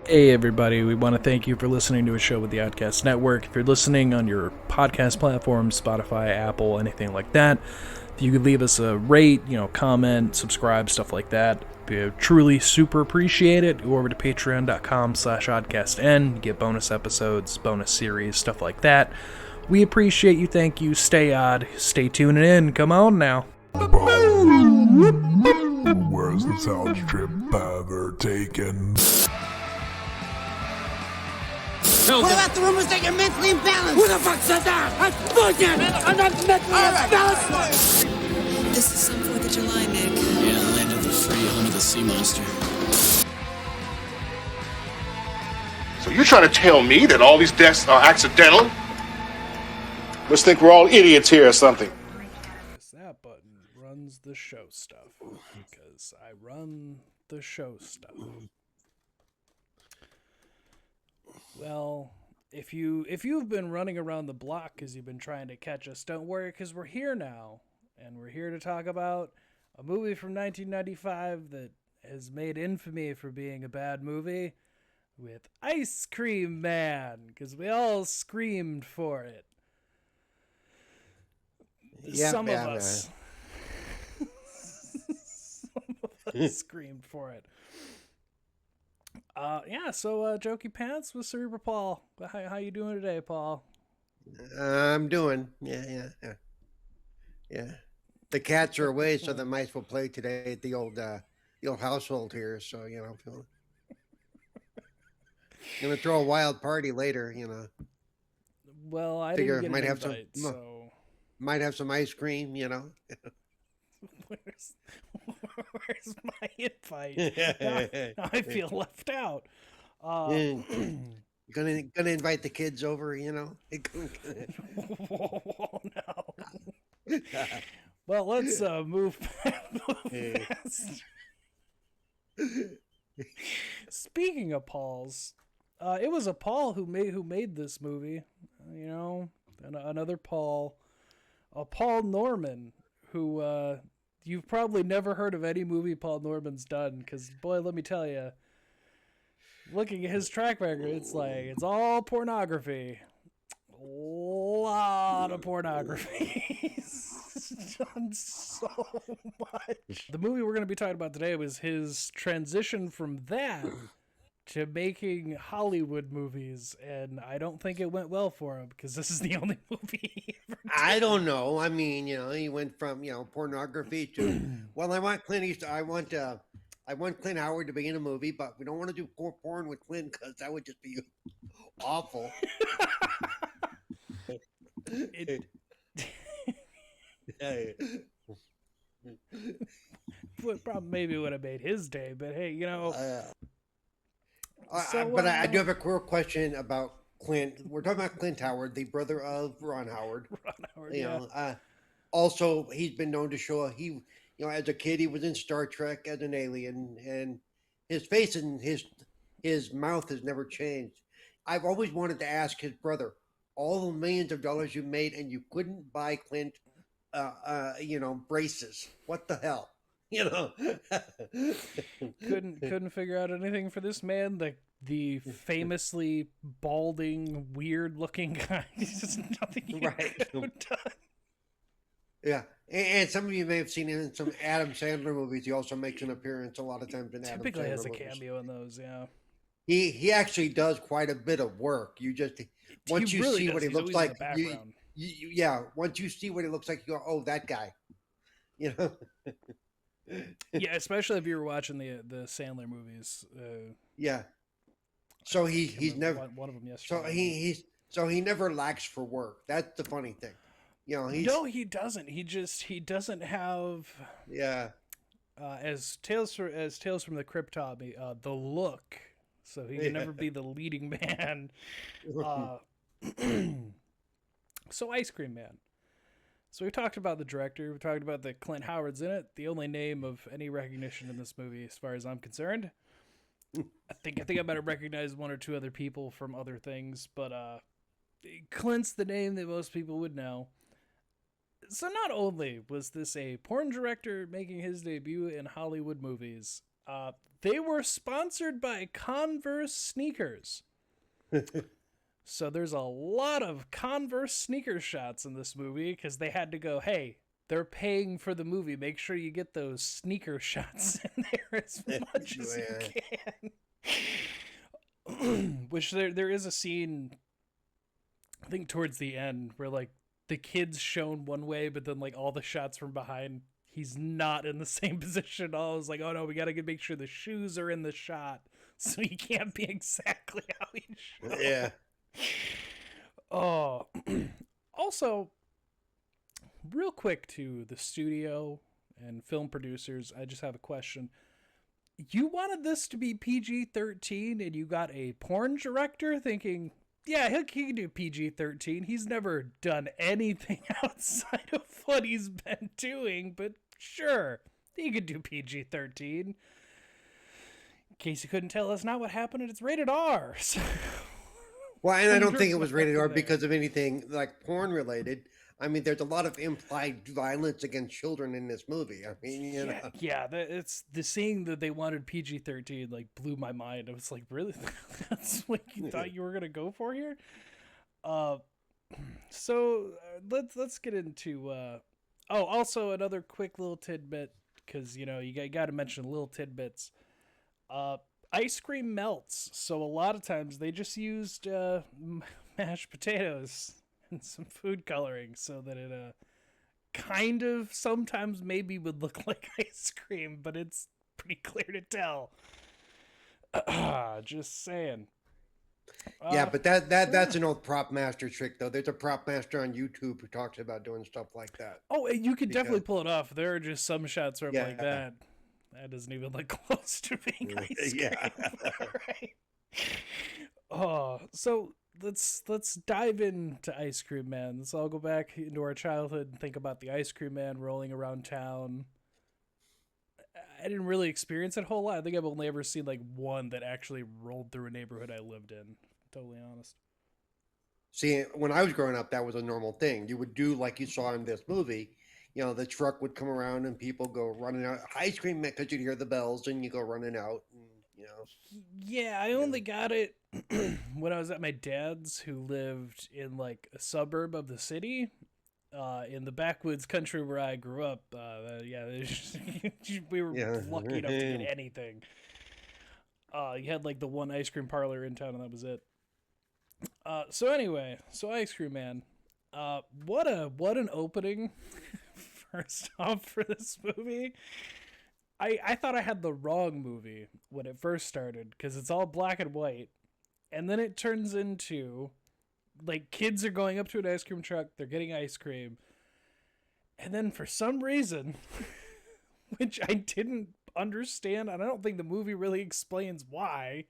Hey everybody, we want to thank you for listening to a show with the Oddcast Network. If you're listening on your podcast platform, Spotify, Apple, anything like that, if you could leave us a rate, comment, subscribe, stuff like that, we truly super appreciate it. Go over to patreon.com/oddcastn, get bonus episodes, bonus series, stuff like that. We appreciate you, thank you, stay odd, stay tuning in, come on now. Where's the sound trip ever taken? What about the rumors that you're mentally imbalanced? Who the fuck said that? That's bullshit! I'm not mentally imbalanced! This is some 4th of July, Nick. Yeah, land of the free, home of the sea monster. So you're trying to tell me that all these deaths are accidental? Must think we're all idiots here or something. That button runs the show stuff, because I run the show stuff. Well, if you've been running around the block because you've been trying to catch us, don't worry, because we're here now, and we're here to talk about a movie from 1995 that has made infamy for being a bad movie, with Ice Cream Man, because we all screamed for it. Some of us screamed for it. So Jokey Pants with Cerebral Paul. How you doing today, Paul? I'm doing. Yeah. The cats are away, so the mice will play today at the old household here. So I'm gonna throw a wild party later. Well, I figure didn't get an invite, so might have some ice cream. Where's my invite? Now I feel left out. Gonna invite the kids over, Whoa, no. Well, let's move past. Speaking of Pauls, it was a Paul who made this movie. Another Paul, a Paul Norman, who you've probably never heard of any movie Paul Norman's done, because boy, let me tell you, looking at his track record, it's all pornography. A lot of pornography. He's done so much. The movie we're going to be talking about today was his transition from that to making Hollywood movies, and I don't think it went well for him, because this is the only movie he ever did. I don't know. I mean, he went from pornography to I want Clint Eastwood. I want Clint Howard to be in a movie, but we don't want to do porn with Clint because that would just be awful. Maybe would have made his day, but hey, I do have a quick question about Clint. We're talking about Clint Howard, the brother of Ron Howard. Also, he's been known to show as a kid he was in Star Trek as an alien, and his face and his mouth has never changed. I've always wanted to ask his brother, all the millions of dollars you made and you couldn't buy Clint braces. What the hell? Couldn't figure out anything for this man, the famously balding, weird looking guy. Just nothing he could have done. Yeah, and some of you may have seen him in some Adam Sandler movies. He also makes an appearance a lot of times in Adam Sandler movies. Typically has a cameo in those, yeah. He actually does quite a bit of work. Once you see what he looks like, once you see what he looks like, you go, oh, that guy. Yeah, especially if you were watching the Sandler movies. Yeah. So he's never one of them yesterday. So he never lacks for work. That's the funny thing. No, he doesn't. He doesn't have. Yeah. As Tales from the Crypt taught me, the look. So he can never be the leading man. So Ice Cream Man. So we talked about the director. We talked about that Clint Howard's in it. The only name of any recognition in this movie, as far as I'm concerned. I think I might have recognized one or two other people from other things, but Clint's the name that most people would know. So not only was this a porn director making his debut in Hollywood movies, They were sponsored by Converse sneakers. So there's a lot of Converse sneaker shots in this movie because they had to go, hey, they're paying for the movie. Make sure you get those sneaker shots in there as much as you can. Which there is a scene, I think towards the end, where like the kid's shown one way, but then like all the shots from behind, he's not in the same position. I was like, oh no, we got to make sure the shoes are in the shot so he can't be exactly how he's shown. Yeah. Oh, also, real quick to the studio and film producers, I just have a question. You wanted this to be PG-13 and you got a porn director thinking, yeah, he can do PG-13. He's never done anything outside of what he's been doing, but sure, he could do PG-13. In case you couldn't tell, that's not what happened, and it's rated R. So. Well, and I don't think it was rated R because of anything like porn related. I mean, there's a lot of implied violence against children in this movie. I mean, you know. Yeah, it's the seeing that they wanted PG-13 like blew my mind. I was like, really? That's what you thought you were gonna go for here? So let's get into. Also another quick little tidbit because you know you got to mention little tidbits. Ice cream melts, so a lot of times they just used mashed potatoes and some food coloring so that it kind of sometimes maybe would look like ice cream, but it's pretty clear to tell. Just saying. Yeah, but that's an old prop master trick, though. There's a prop master on YouTube who talks about doing stuff like that. Oh, you could definitely pull it off. There are just some shots where I'm like that. That doesn't even look close to being ice cream. Yeah. Right. Oh, so let's dive into Ice Cream Man. Let's all go back into our childhood and think about the Ice Cream Man rolling around town. I didn't really experience it a whole lot. I think I've only ever seen like one that actually rolled through a neighborhood I lived in. Totally honest. See, when I was growing up, that was a normal thing. You would do like you saw in this movie. You know, the truck would come around and people go running out. Ice cream man, because you'd hear the bells and you go running out. And, you know. Yeah, I only got it when I was at my dad's, who lived in like a suburb of the city, in the backwoods country where I grew up. We were lucky enough to get anything. You had like the one ice cream parlor in town, and that was it. So anyway, Ice Cream Man. What an opening. First off, for this movie, I thought I had the wrong movie when it first started because it's all black and white, and then it turns into like kids are going up to an ice cream truck, they're getting ice cream, and then for some reason, which I didn't understand, and I don't think the movie really explains why,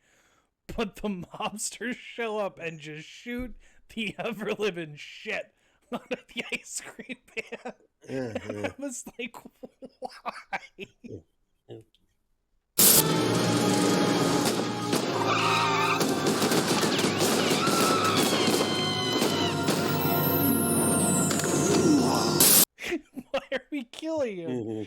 but the mobsters show up and just shoot the ever living shit out of the ice cream man. I was like, why? Why are we killing him?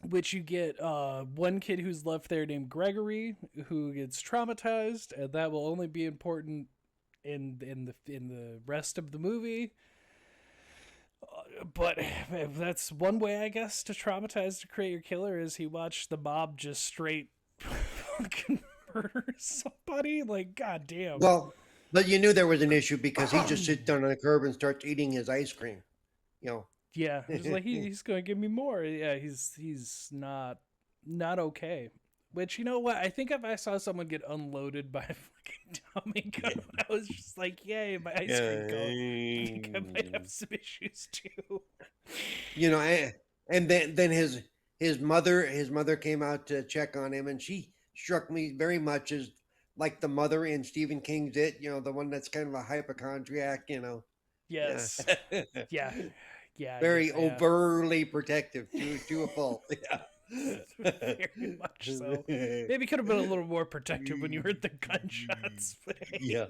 Which you get one kid who's left there named Gregory who gets traumatized, and that will only be important in the rest of the movie. But that's one way, I guess, to traumatize, to create your killer, is he watched the mob just straight fucking murder somebody. Like, goddamn. Well, but you knew there was an issue because he just sits down on the curb and starts eating his ice cream. You know. Yeah, it's like he's gonna give me more. Yeah, he's not okay. Which, you know what? I think if I saw someone get unloaded by a fucking Tommy gun, I was just like, yay, my ice cream cone. I think I might have some issues too. You know, and then his mother came out to check on him, and she struck me very much as like the mother in Stephen King's It, you know, the one that's kind of a hypochondriac, you know. Yes. Yeah. Very overtly protective to a fault. Yeah. Very much so. Maybe could have been a little more protective when you heard the gunshots. But hey. Yeah.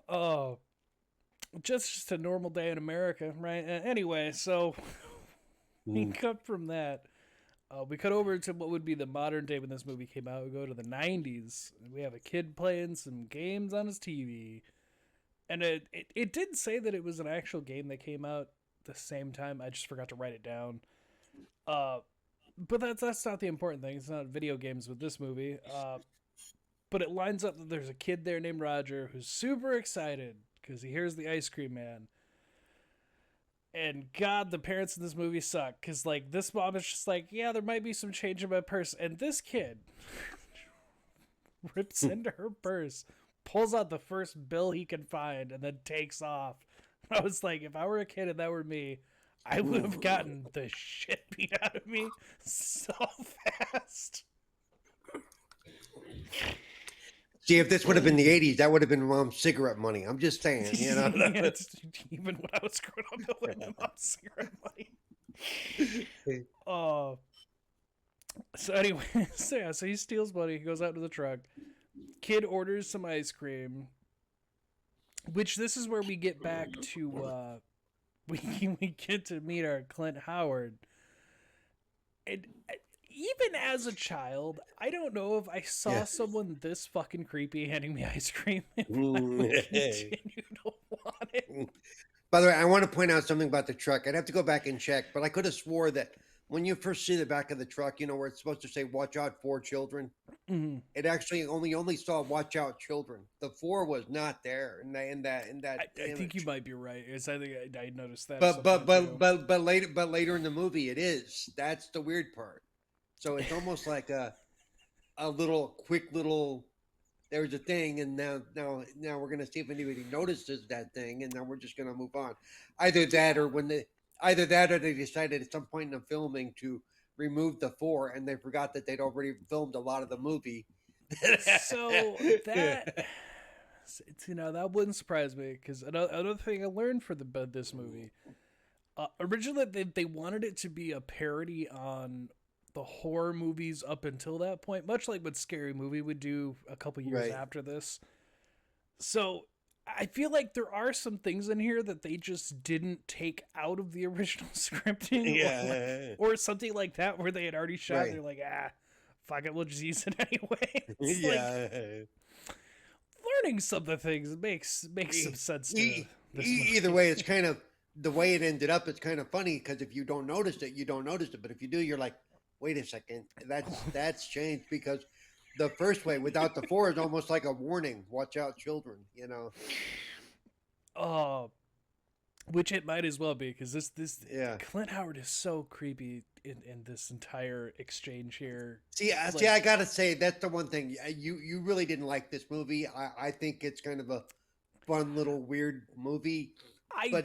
Oh, just a normal day in America, right? Anyway, so we cut from that. We cut over to what would be the modern day when this movie came out. We go to the 90s. And we have a kid playing some games on his TV. And it did say that it was an actual game that came out the same time. I just forgot to write it down. But that's not the important thing. It's not video games with this movie. But it lines up that there's a kid there named Roger who's super excited because he hears the ice cream man. And God, the parents in this movie suck. Because, like, this mom is just like, yeah, there might be some change in my purse. And this kid rips into her purse, pulls out the first bill he can find, and then takes off. I was like, if I were a kid and that were me, I would have gotten the shit beat out of me so fast. See, if this would have been the 80s, that would have been mom's cigarette money. I'm just saying, you know. Yeah, even when I was growing up, that would have been mom's cigarette money. So anyway, so he steals money. He goes out to the truck. Kid orders some ice cream, which this is where we get back to, we get to meet our Clint Howard. And even as a child, I don't know if I saw someone this fucking creepy handing me ice cream if I would continue to want it. By the way, I want to point out something about the truck. I'd have to go back and check, but I could have swore that when you first see the back of the truck, you know, where it's supposed to say "Watch out for children," it actually only saw "Watch out children." The 4 was not there in that. I think you might be right. I think I noticed that. But later in the movie, it is. That's the weird part. So it's almost like a quick little. There's a thing, and now we're gonna see if anybody notices that thing, and then we're just gonna move on. Either that, or they decided at some point in the filming to remove the 4, and they forgot that they'd already filmed a lot of the movie. So that, you know, that wouldn't surprise me, because another thing I learned for this movie, originally they wanted it to be a parody on the horror movies up until that point, much like what Scary Movie would do a couple years after this. So I feel like there are some things in here that they just didn't take out of the original scripting, or something like that, where they had already shot. They're like, fuck it, we'll just use it anyway. It's like, learning some of the things makes some sense. Either way, it's kind of the way it ended up. It's kind of funny because if you don't notice it, you don't notice it. But if you do, you're like, wait a second, that's changed, because the first way without the 4 is almost like a warning. Watch out, children, you know. Which it might as well be, because this Clint Howard is so creepy in this entire exchange here. See, I gotta say, that's the one thing. You really didn't like this movie. I think it's kind of a fun little weird movie. But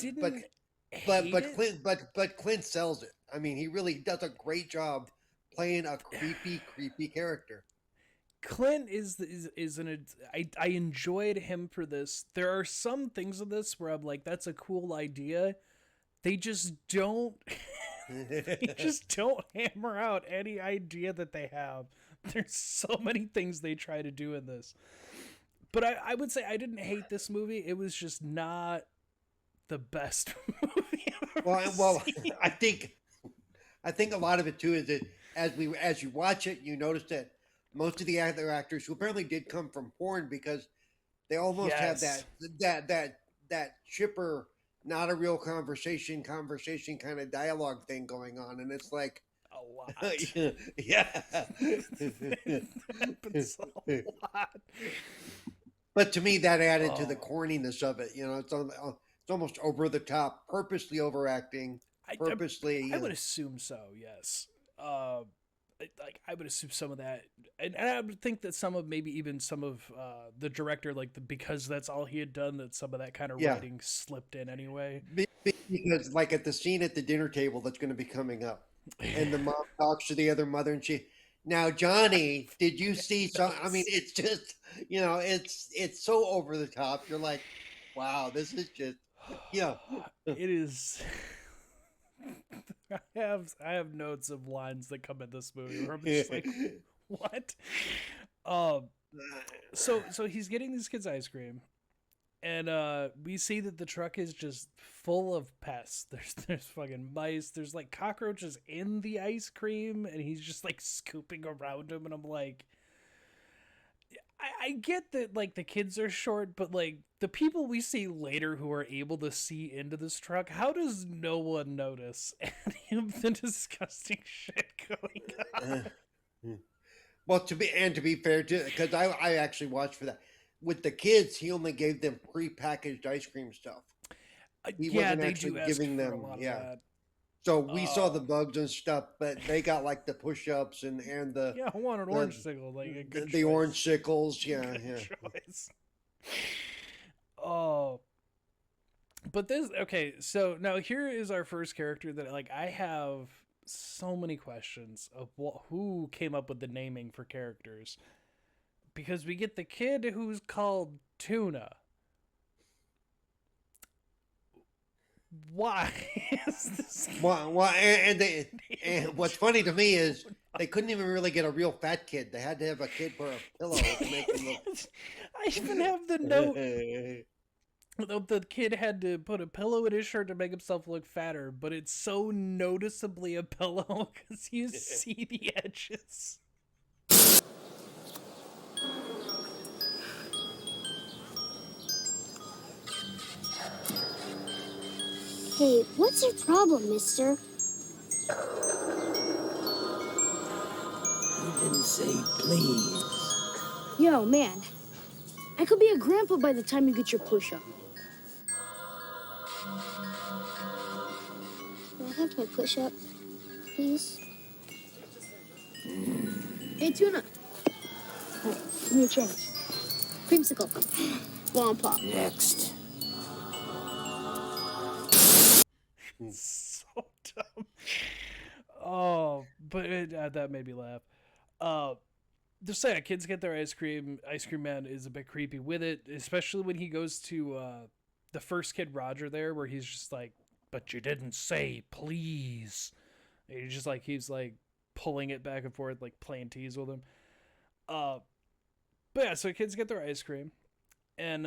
Clint sells it. I mean, he really does a great job playing a creepy character. Clint is I enjoyed him for this. There are some things in this where I'm like, that's a cool idea. They just don't hammer out any idea that they have. There's so many things they try to do in this. But I would say I didn't hate this movie. It was just not the best movie I've ever seen. I think a lot of it too is that as you watch it, you notice that most of the other actors who apparently did come from porn, because they almost have that chipper, not a real conversation kind of dialogue thing going on, and it's like a lot. Yeah, happens a lot. But to me, that added to the corniness of it. You know, it's almost over the top, purposely overacting. Purposely, I would assume so. Yes. Like I would assume some of that, and I would think that some of the director, because that's all he had done, that some of that kind of writing slipped in anyway. Because like at the scene at the dinner table that's going to be coming up, and the mom talks to the other mother, and now Johnny, did you see some? I mean, it's just, you know, it's so over the top. You're like, wow, this is just, it is. I have notes of lines that come in this movie where I'm just like, what? So he's getting these kids ice cream, And we see that the truck is just full of pests. There's fucking mice. There's like cockroaches in the ice cream, and he's just like scooping around them. And I'm like, I get that like the kids are short, but like the people we see later who are able to see into this truck, how does no one notice any of the disgusting shit going on? Well, to be fair, because I actually watched for that. With the kids, he only gave them pre-packaged ice cream stuff. He wasn't actually giving them, So we saw the bugs and stuff, but they got like the push-ups and the I want an orange sickle, like a good the orange sickles, yeah. Choice. Oh, but okay. So now here is our first character that like I have so many questions of who came up with the naming for characters. Because we get the kid who's called Tuna. Why is this? Well, and what's funny to me is they couldn't even really get a real fat kid. They had to have a kid for a pillow to make him look. I even have the note. The kid had to put a pillow in his shirt to make himself look fatter, but it's so noticeably a pillow because you see the edges. Hey, what's your problem, mister? You didn't say please. Yo, man. I could be a grandpa by the time you get your push-up. Can I have my push-up, please? Hey, Tuna. All right, give me a change. Creamsicle. Womp. Next. So dumb. Oh, but that made me laugh. Just saying, kids get their ice cream. Ice Cream Man is a bit creepy with it, especially when he goes to the first kid, Roger, there, where he's just like, "But you didn't say please." And he's like pulling it back and forth, like playing tease with him. But yeah, so kids get their ice cream, and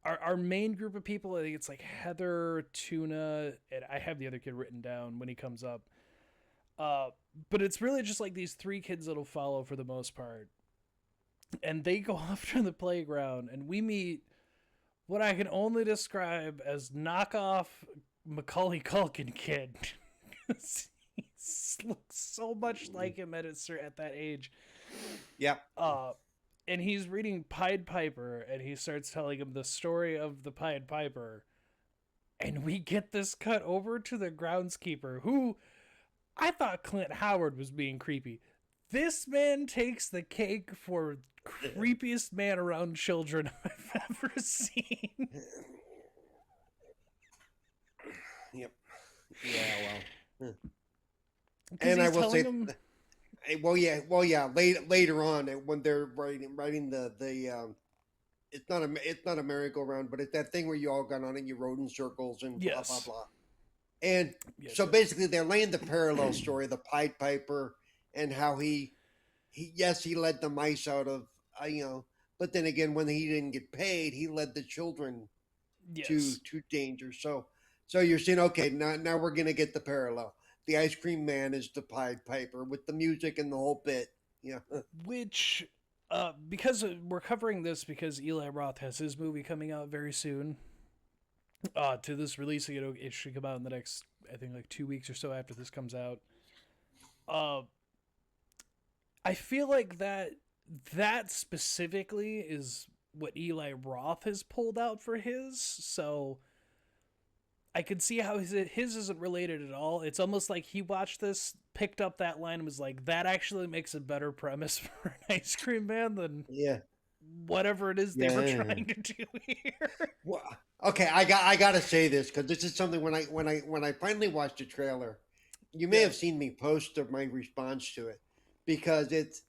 our main group of people, I think it's like Heather, Tuna, and I have the other kid written down when he comes up. But it's really just like these three kids that'll follow for the most part. And they go off to the playground, and we meet what I can only describe as knockoff Macaulay Culkin kid. He looks so much like him at that age. Yep. And he's reading Pied Piper, and he starts telling him the story of the Pied Piper. And we get this cut over to the groundskeeper, who I thought Clint Howard was being creepy. This man takes the cake for creepiest man around children I've ever seen. Yep. Yeah, well. And I will say... Later on, when they're writing the it's not a merry-go-round, but it's that thing where you all got on it, you rode in circles and blah blah blah. And so basically, they're laying the parallel story of the Pied Piper and how he led the mice out of but then again, when he didn't get paid, he led the children to danger. So you're saying, okay, now we're gonna get the parallel. The Ice Cream Man is the Pied Piper with the music and the whole bit. Yeah. Which, because we're covering this because Eli Roth has his movie coming out very soon. To this release, it should come out in the next, I think, like 2 weeks or so after this comes out. I feel like that specifically is what Eli Roth has pulled out for his, so I could see how his isn't related at all. It's almost like he watched this, picked up that line, and was like, that actually makes a better premise for an Ice Cream Man than whatever it is they were trying to do here. Well, okay, I got to say this because this is something when I finally watched the trailer, you may have seen me post my response to it because it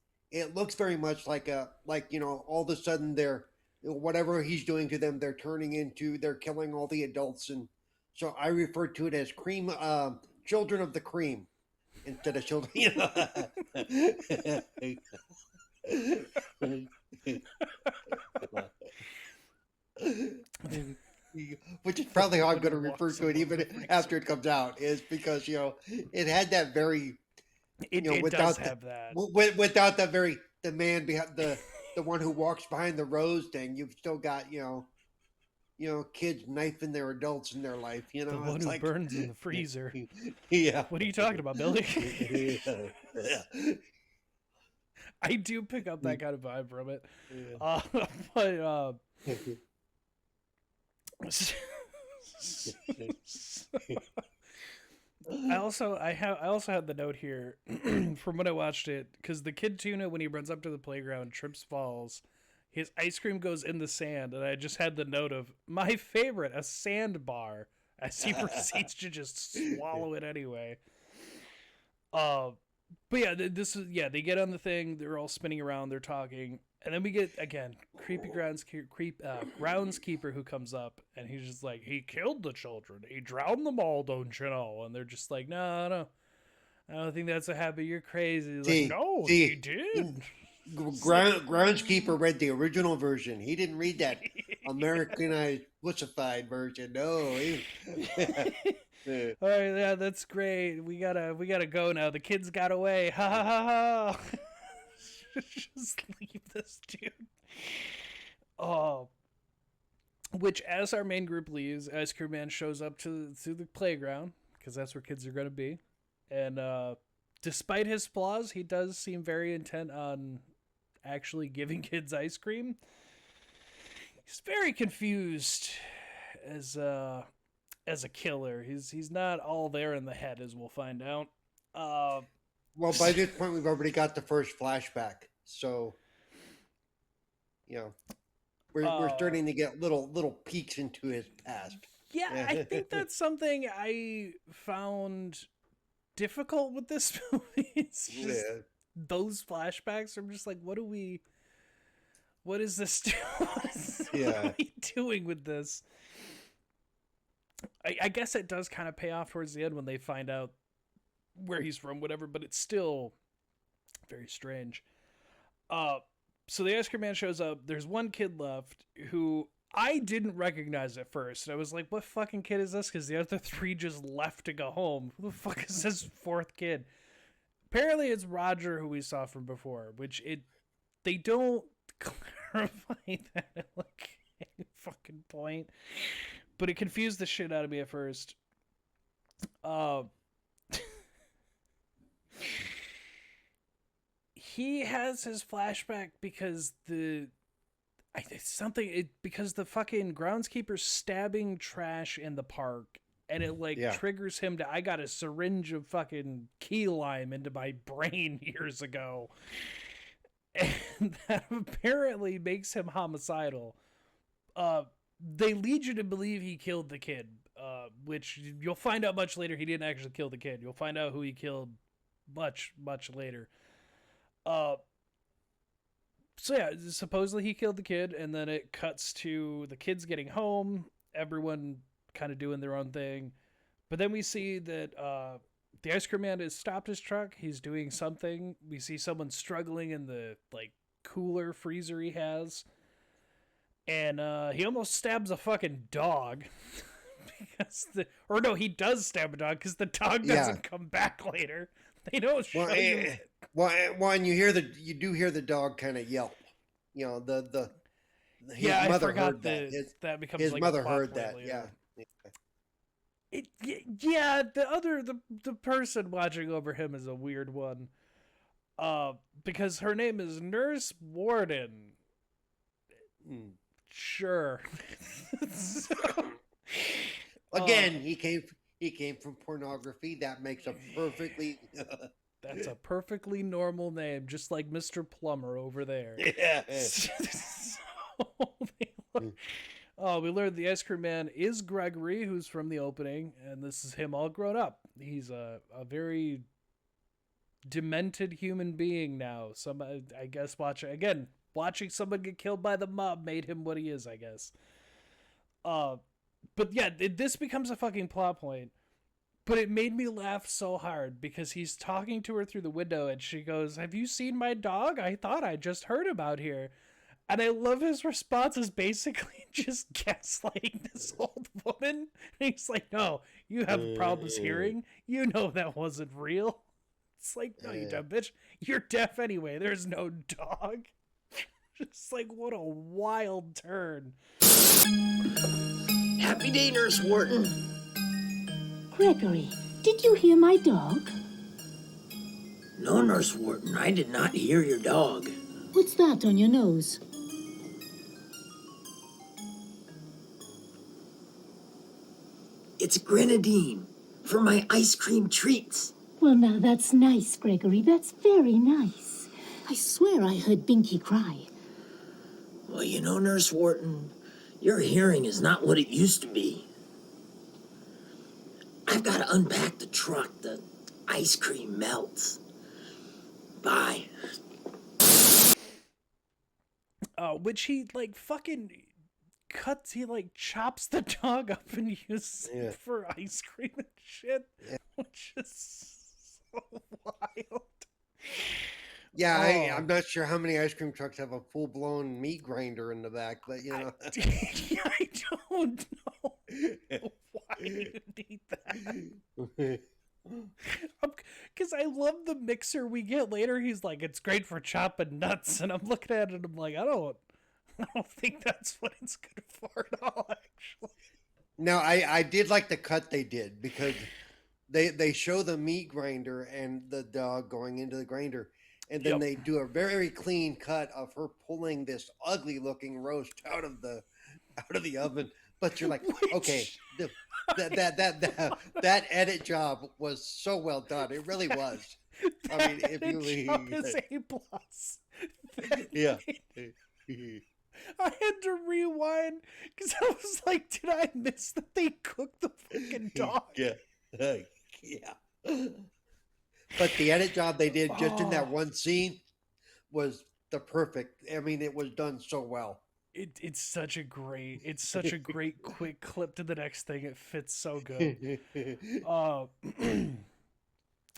looks very much like all of a sudden they're whatever he's doing to them, they're killing all the adults, and so I refer to it as children of the cream instead of children. probably how I'm going to refer to it even after it comes out, is because, it had that very, It without does have that. Without that very, the man behind the one who walks behind the rose thing, you've still got, kids knifing their adults in their life, The one who burns in the freezer. Yeah. What are you talking about, Billy? Yeah. I do pick up that kind of vibe from it. Yeah. But I also had the note here from when I watched it, because the kid Tuna, when he runs up to the playground, trips, falls, his ice cream goes in the sand, and I just had the note of my favorite, a sandbar, as he proceeds to just swallow it anyway. But yeah, they get on the thing, they're all spinning around, they're talking, and then we get, again, creepy groundskeeper who comes up, and he's just like, he killed the children, he drowned them all, don't you know? And they're just like, no, I don't think that's a habit, you're crazy. Like, no, he did. Groundskeeper read the original version. He didn't read that Americanized, wussified version. No. All right, yeah, that's great. We gotta go now. The kids got away. Ha ha ha ha. Just leave this dude. Oh. Which, as our main group leaves, Ice Cream Man shows up to the playground, because that's where kids are gonna be. And despite his flaws, he does seem very intent on actually giving kids ice cream. He's very confused as a killer. He's not all there in the head, as we'll find out. Well, by this point, we've already got the first flashback, so we're starting to get little peeks into his past. Yeah, I think that's something I found difficult with this movie. It's just those flashbacks. I'm just like, what is this what are we doing with this? I guess it does kind of pay off towards the end when they find out where he's from, whatever, but it's still very strange. So the Ice Cream Man shows up. There's one kid left who I didn't recognize at first. I was like, what fucking kid is this? Because the other three just left to go home. Who the fuck is this fourth kid? Apparently it's Roger, who we saw from before, which they don't clarify that at like any fucking point. But it confused the shit out of me at first. He has his flashback because because the fucking groundskeeper's stabbing trash in the park, and it triggers him to, I got a syringe of fucking key lime into my brain years ago. And that apparently makes him homicidal. They lead you to believe he killed the kid, which you'll find out much later. He didn't actually kill the kid. You'll find out who he killed much, much later. So yeah, supposedly he killed the kid, and then it cuts to the kids getting home, everyone kind of doing their own thing. But then we see that the Ice Cream Man has stopped his truck. He's doing something. We see someone struggling in the cooler freezer he has. And he almost stabs a fucking dog. He does stab a dog because the dog doesn't come back later. They don't show you. And you do hear the dog kind of yelp. His mother heard that. That becomes his mother heard that. Later. The person watching over him is a weird one. Because her name is Nurse Warden. Sure. Again, he came from pornography. That makes a perfectly. That's a perfectly normal name, just like Mr. Plumber over there. Yeah. We learned the Ice Cream Man is Gregory, who's from the opening, and this is him all grown up. He's a very demented human being now. I guess watching someone get killed by the mob made him what he is, I guess. But yeah, this becomes a fucking plot point. But it made me laugh so hard because he's talking to her through the window and she goes, "Have you seen my dog? I thought I just heard about here." And I love his response is basically just gaslighting this old woman. And he's like, no, you have problems hearing. You know that wasn't real. It's like, no, you dumb bitch. You're deaf anyway. There's no dog. Just like, what a wild turn. Happy day, Nurse Wharton. Gregory, did you hear my dog? No, Nurse Wharton, I did not hear your dog. What's that on your nose? It's grenadine for my ice cream treats. Well, now that's nice, Gregory. That's very nice. I swear I heard Binky cry. Well, you know, Nurse Wharton, your hearing is not what it used to be. I've got to unpack the truck. The ice cream melts. Bye. Which he, like, fucking cuts, he, like, chops the dog up and uses it for ice cream and shit. Yeah. Which is so wild. Yeah, I'm not sure how many ice cream trucks have a full-blown meat grinder in the back, but, you know. I don't know. Why do you need that? Because I love the mixer we get later. He's like, it's great for chopping nuts. And I'm looking at it and I'm like, I don't think that's what it's good for at all, actually. Now, I did like the cut they did because they show the meat grinder and the dog going into the grinder. And then they do a very clean cut of her pulling this ugly looking roast out of the oven. But you're like, okay, that edit job was so well done. It really was. I mean, if you job is A+. Yeah. I had to rewind because I was like, did I miss that they cooked the fucking dog? Yeah. But the edit job they did just in that one scene was the perfect. I mean, it was done so well. It's such a great quick clip to the next thing. It fits so good.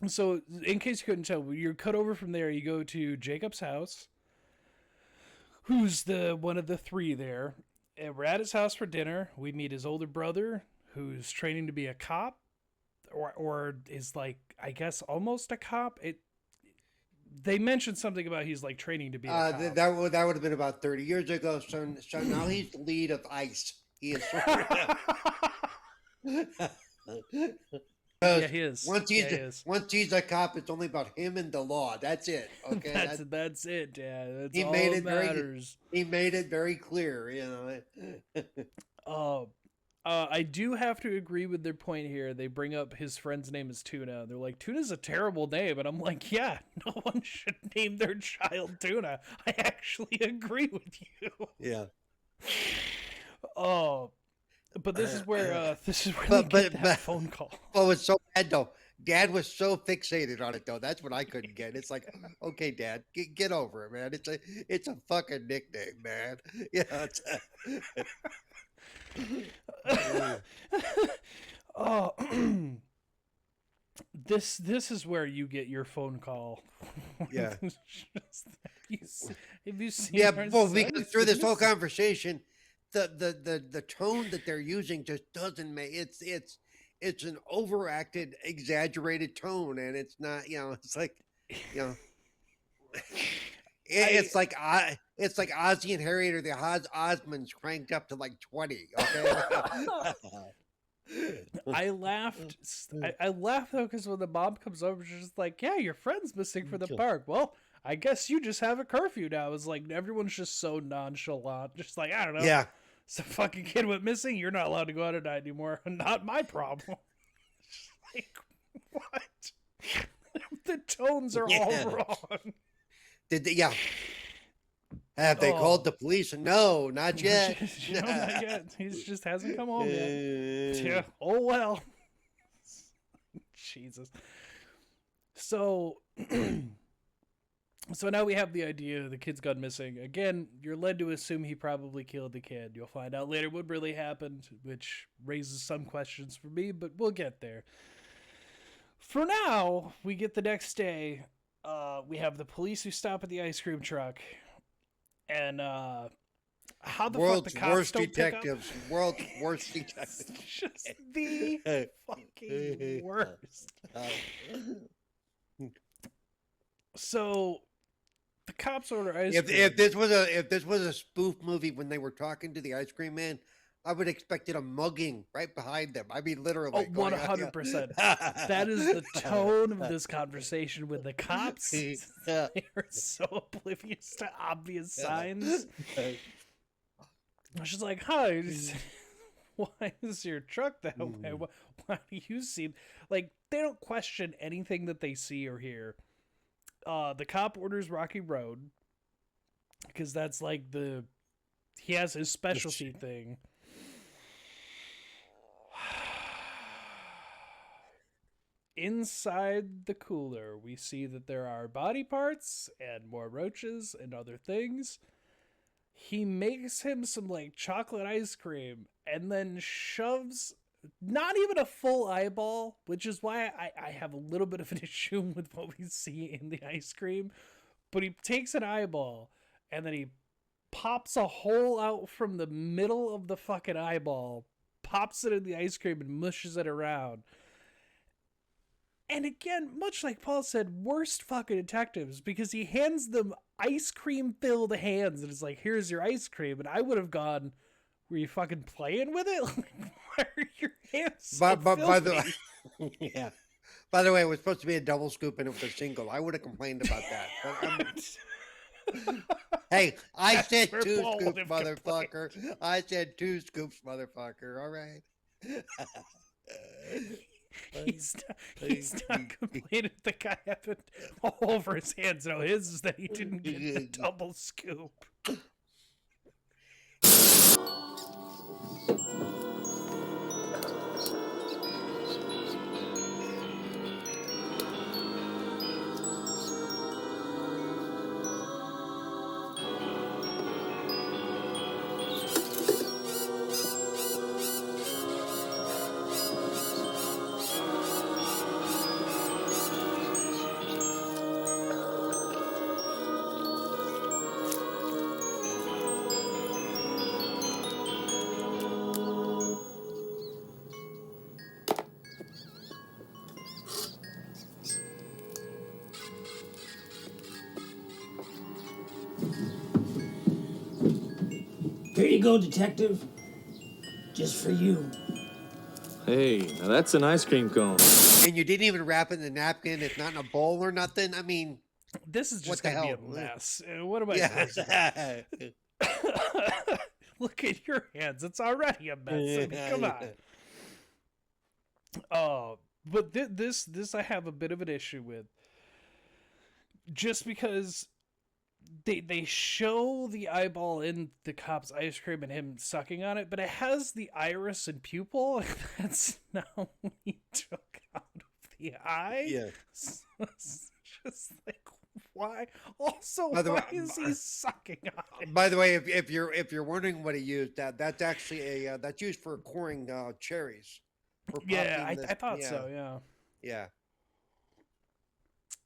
So in case you couldn't tell, you're cut over from there. You go to Jacob's house, who's the one of the three there. And we're at his house for dinner. We meet his older brother, who's training to be a cop, or is like, I guess, almost a cop. They mentioned something about he's like training to be a cop. That would have been about 30 years ago. So now he's the lead of ICE. He is. Yeah, he is. Once he's a cop, it's only about him and the law. That's it. Okay, that's it. Yeah, that's he all made that it matters. He made it very clear. You know. I do have to agree with their point here. They bring up his friend's name is Tuna. They're like, Tuna's a terrible name. And I'm like, yeah, no one should name their child Tuna. I actually agree with you. Yeah. But this is where they get that phone call. Oh, it's so bad though. Dad was so fixated on it though. That's what I couldn't get. It's like, okay, Dad, get over it, man. It's a fucking nickname, man. Yeah. This is where you get your phone call. Yeah. Have you seen? Yeah, well, because through this whole conversation, the tone that they're using just doesn't make it's an overacted, exaggerated tone, and it's not. You know, it's like, you know. It's like Ozzy and Harriet or the Osmonds cranked up to like 20. Okay. I laughed. I laughed though because when the mom comes over, she's just like, "Yeah, your friend's missing from the park." Well, I guess you just have a curfew now. It's like everyone's just so nonchalant, just like, I don't know. Yeah. Some fucking kid went missing. You're not allowed to go out at night anymore. Not my problem. Like, what? The tones are all wrong. Yeah. Have they called the police? No, not yet. No, not yet. He just hasn't come home yet. Yeah. Oh well. Jesus. So now we have the idea the kid's gone missing. Again, you're led to assume he probably killed the kid. You'll find out later what really happened, which raises some questions for me, but we'll get there. For now, we get the next day. We have the police who stop at the ice cream truck. And how the World's fuck the cops worst don't detectives. pick up? World's worst detectives. It's just the fucking worst. So the cops order ice cream. If this was a spoof movie when they were talking to the ice cream man, I would expected a mugging right behind them. I mean, literally. Oh, 100%. That is the tone of this conversation with the cops. They are so oblivious to obvious signs. She's like, hi, why is your truck that way? Why do you seem... Like, they don't question anything that they see or hear. The cop orders Rocky Road, because that's like he has his specialty thing. Inside the cooler, we see that there are body parts and more roaches and other things. He makes him some like chocolate ice cream and then shoves not even a full eyeball, which is why I have a little bit of an issue with what we see in the ice cream. But he takes an eyeball and then he pops a hole out from the middle of the fucking eyeball, pops it in the ice cream and mushes it around. And again, much like Paul said, worst fucking detectives, because he hands them ice cream filled hands and is like, here's your ice cream. And I would have gone, were you fucking playing with it? Like, why are your hands so by the filthy? yeah. By the way, it was supposed to be a double scoop and it was a single. I would have complained about that. But, hey, I said where 2 Paul scoops, would have motherfucker. I said 2 scoops, motherfucker. All right. He's not complaining the guy happened all over his hands. No, his is that he didn't get the double scoop. Here you go, detective. Just for you. Hey, now that's an ice cream cone. And you didn't even wrap it in a napkin. It's not in a bowl or nothing. I mean, This is just what the going to be hell? a mess. What am I supposed to do? Look at your hands. It's already a mess. I mean, come on. But this I have a bit of an issue with. Just because they show the eyeball in the cop's ice cream and him sucking on it, but it has the iris and pupil. That's not what he took out of the eye. Yeah. So it's just like, why? Also, By the why way, is he sucking on it? By the way, if you're wondering what he used, that's actually that's used for coring cherries. For Yeah, popping I thought yeah. so. Yeah, Yeah.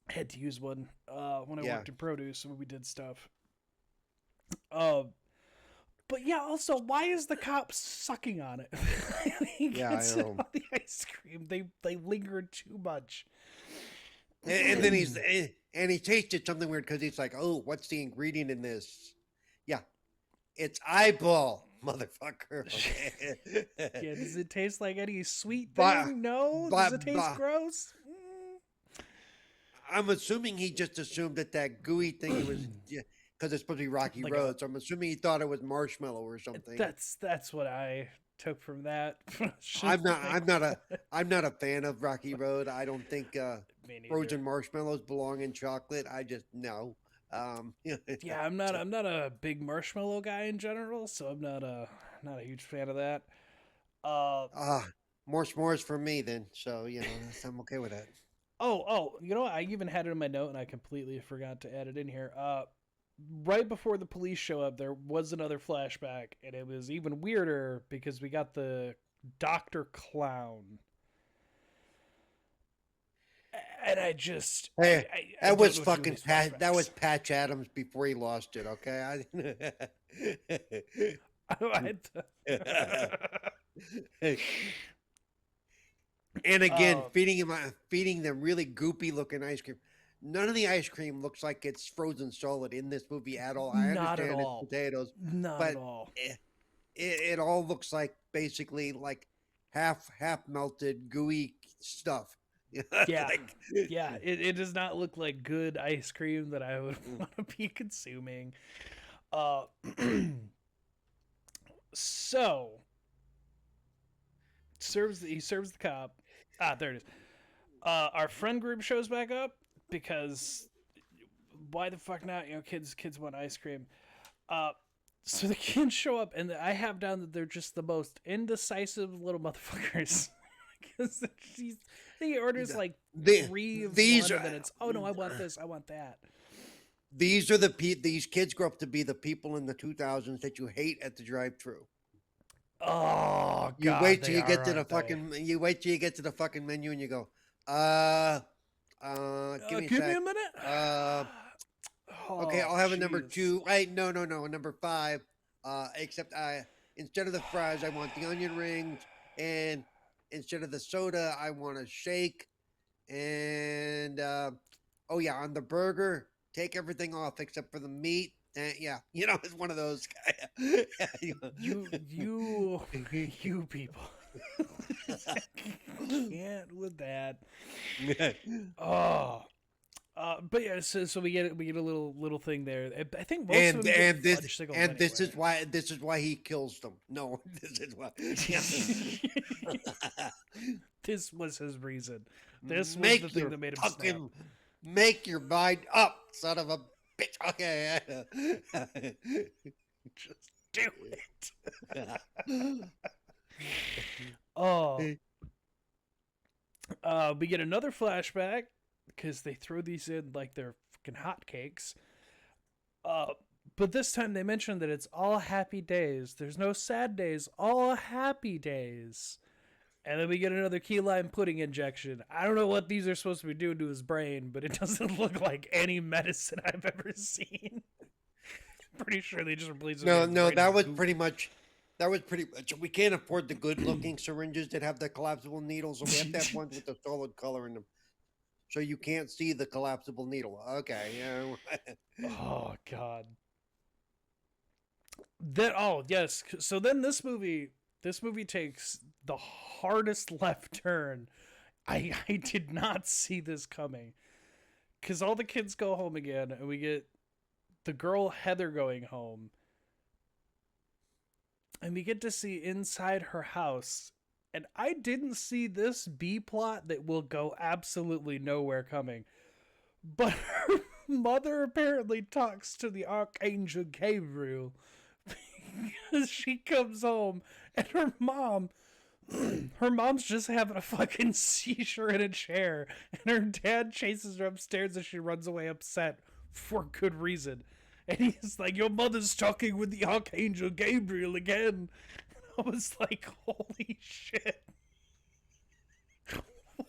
I had to use one when I Yeah. worked in produce when we did stuff. But yeah, also, why is the cop sucking on it? He Yeah, gets I it know. on the ice cream. They linger too much. And then he tasted something weird because he's like, oh, what's the ingredient in this? Yeah, it's eyeball, motherfucker. Okay. Yeah, does it taste like any sweet But- thing? No. but- Does it taste but- gross? I'm assuming he just assumed that gooey thing was because it's supposed to be Rocky Like Road. So I'm assuming he thought it was marshmallow or something. That's what I took from that. I'm not a fan of Rocky Road. I don't think Me neither. frozen marshmallows belong in chocolate. I just no. Yeah, I'm not a big marshmallow guy in general, so I'm not a huge fan of that. More s'mores for me then. So I'm okay with that. Oh, you know what? I even had it in my note and I completely forgot to add it in here. Right before the police show up, there was another flashback, and it was even weirder because we got the Dr. Clown. And I just Hey, I that don't was know what to do with fucking these Pat. That was flashbacks. Patch Adams before he lost it. Okay. And again, feeding them really goopy looking ice cream. None of the ice cream looks like it's frozen solid in this movie at all. I Not at understand it's all. potatoes, Not but at all. it all looks like basically like half melted gooey stuff. Yeah. Like, Yeah, it does not look like good ice cream that I would want to be consuming. So he serves the cop. There it is. Our friend group shows back up because why the fuck not? You know, kids want ice cream. So the kids show up, and I have down that they're just the most indecisive little motherfuckers. Because he orders like three of these one, are, and then it's, oh no, I want this, I want that. These are these kids grow up to be the people in the 2000s that you hate at the drive-thru. Oh God! You wait till you get to the fucking menu and you go, give me a minute. Okay, I'll have a number 2. Right? No, number 5. Except instead of the fries, I want the onion rings, and instead of the soda, I want a shake, and oh yeah, on the burger, take everything off except for the meat. Yeah, you know, it's one of those guys. You people. Can't with that. Oh. But yeah, so we get a little thing there. I think most of them this is why he kills them. No, this is why. This was his reason. This was the thing that made him snap. Make your mind up, son of a bitch. Okay, just do it. Oh, we get another flashback. Because they throw these in like they're fucking hotcakes. But this time they mention that it's all happy days. There's no sad days, all happy days. And then we get another key lime pudding injection. I don't know what these are supposed to be doing to his brain, but it doesn't look like any medicine I've ever seen. Pretty sure they just replaced it. No, that was pretty much. We can't afford the good-looking syringes that have the collapsible needles, so we have to have ones with the solid color in them. So you can't see the collapsible needle. Okay, yeah. Oh God. Yes. So then this movie takes the hardest left turn. I did not see this coming. Because all the kids go home again, and we get the girl Heather going home. And we get to see inside her house. And I didn't see this B plot that will go absolutely nowhere coming. But her mother apparently talks to the Archangel Gabriel. Because she comes home and her mom's just having a fucking seizure in a chair. And her dad chases her upstairs as she runs away upset for good reason. And he's like, your mother's talking with the Archangel Gabriel again. I was like, holy shit.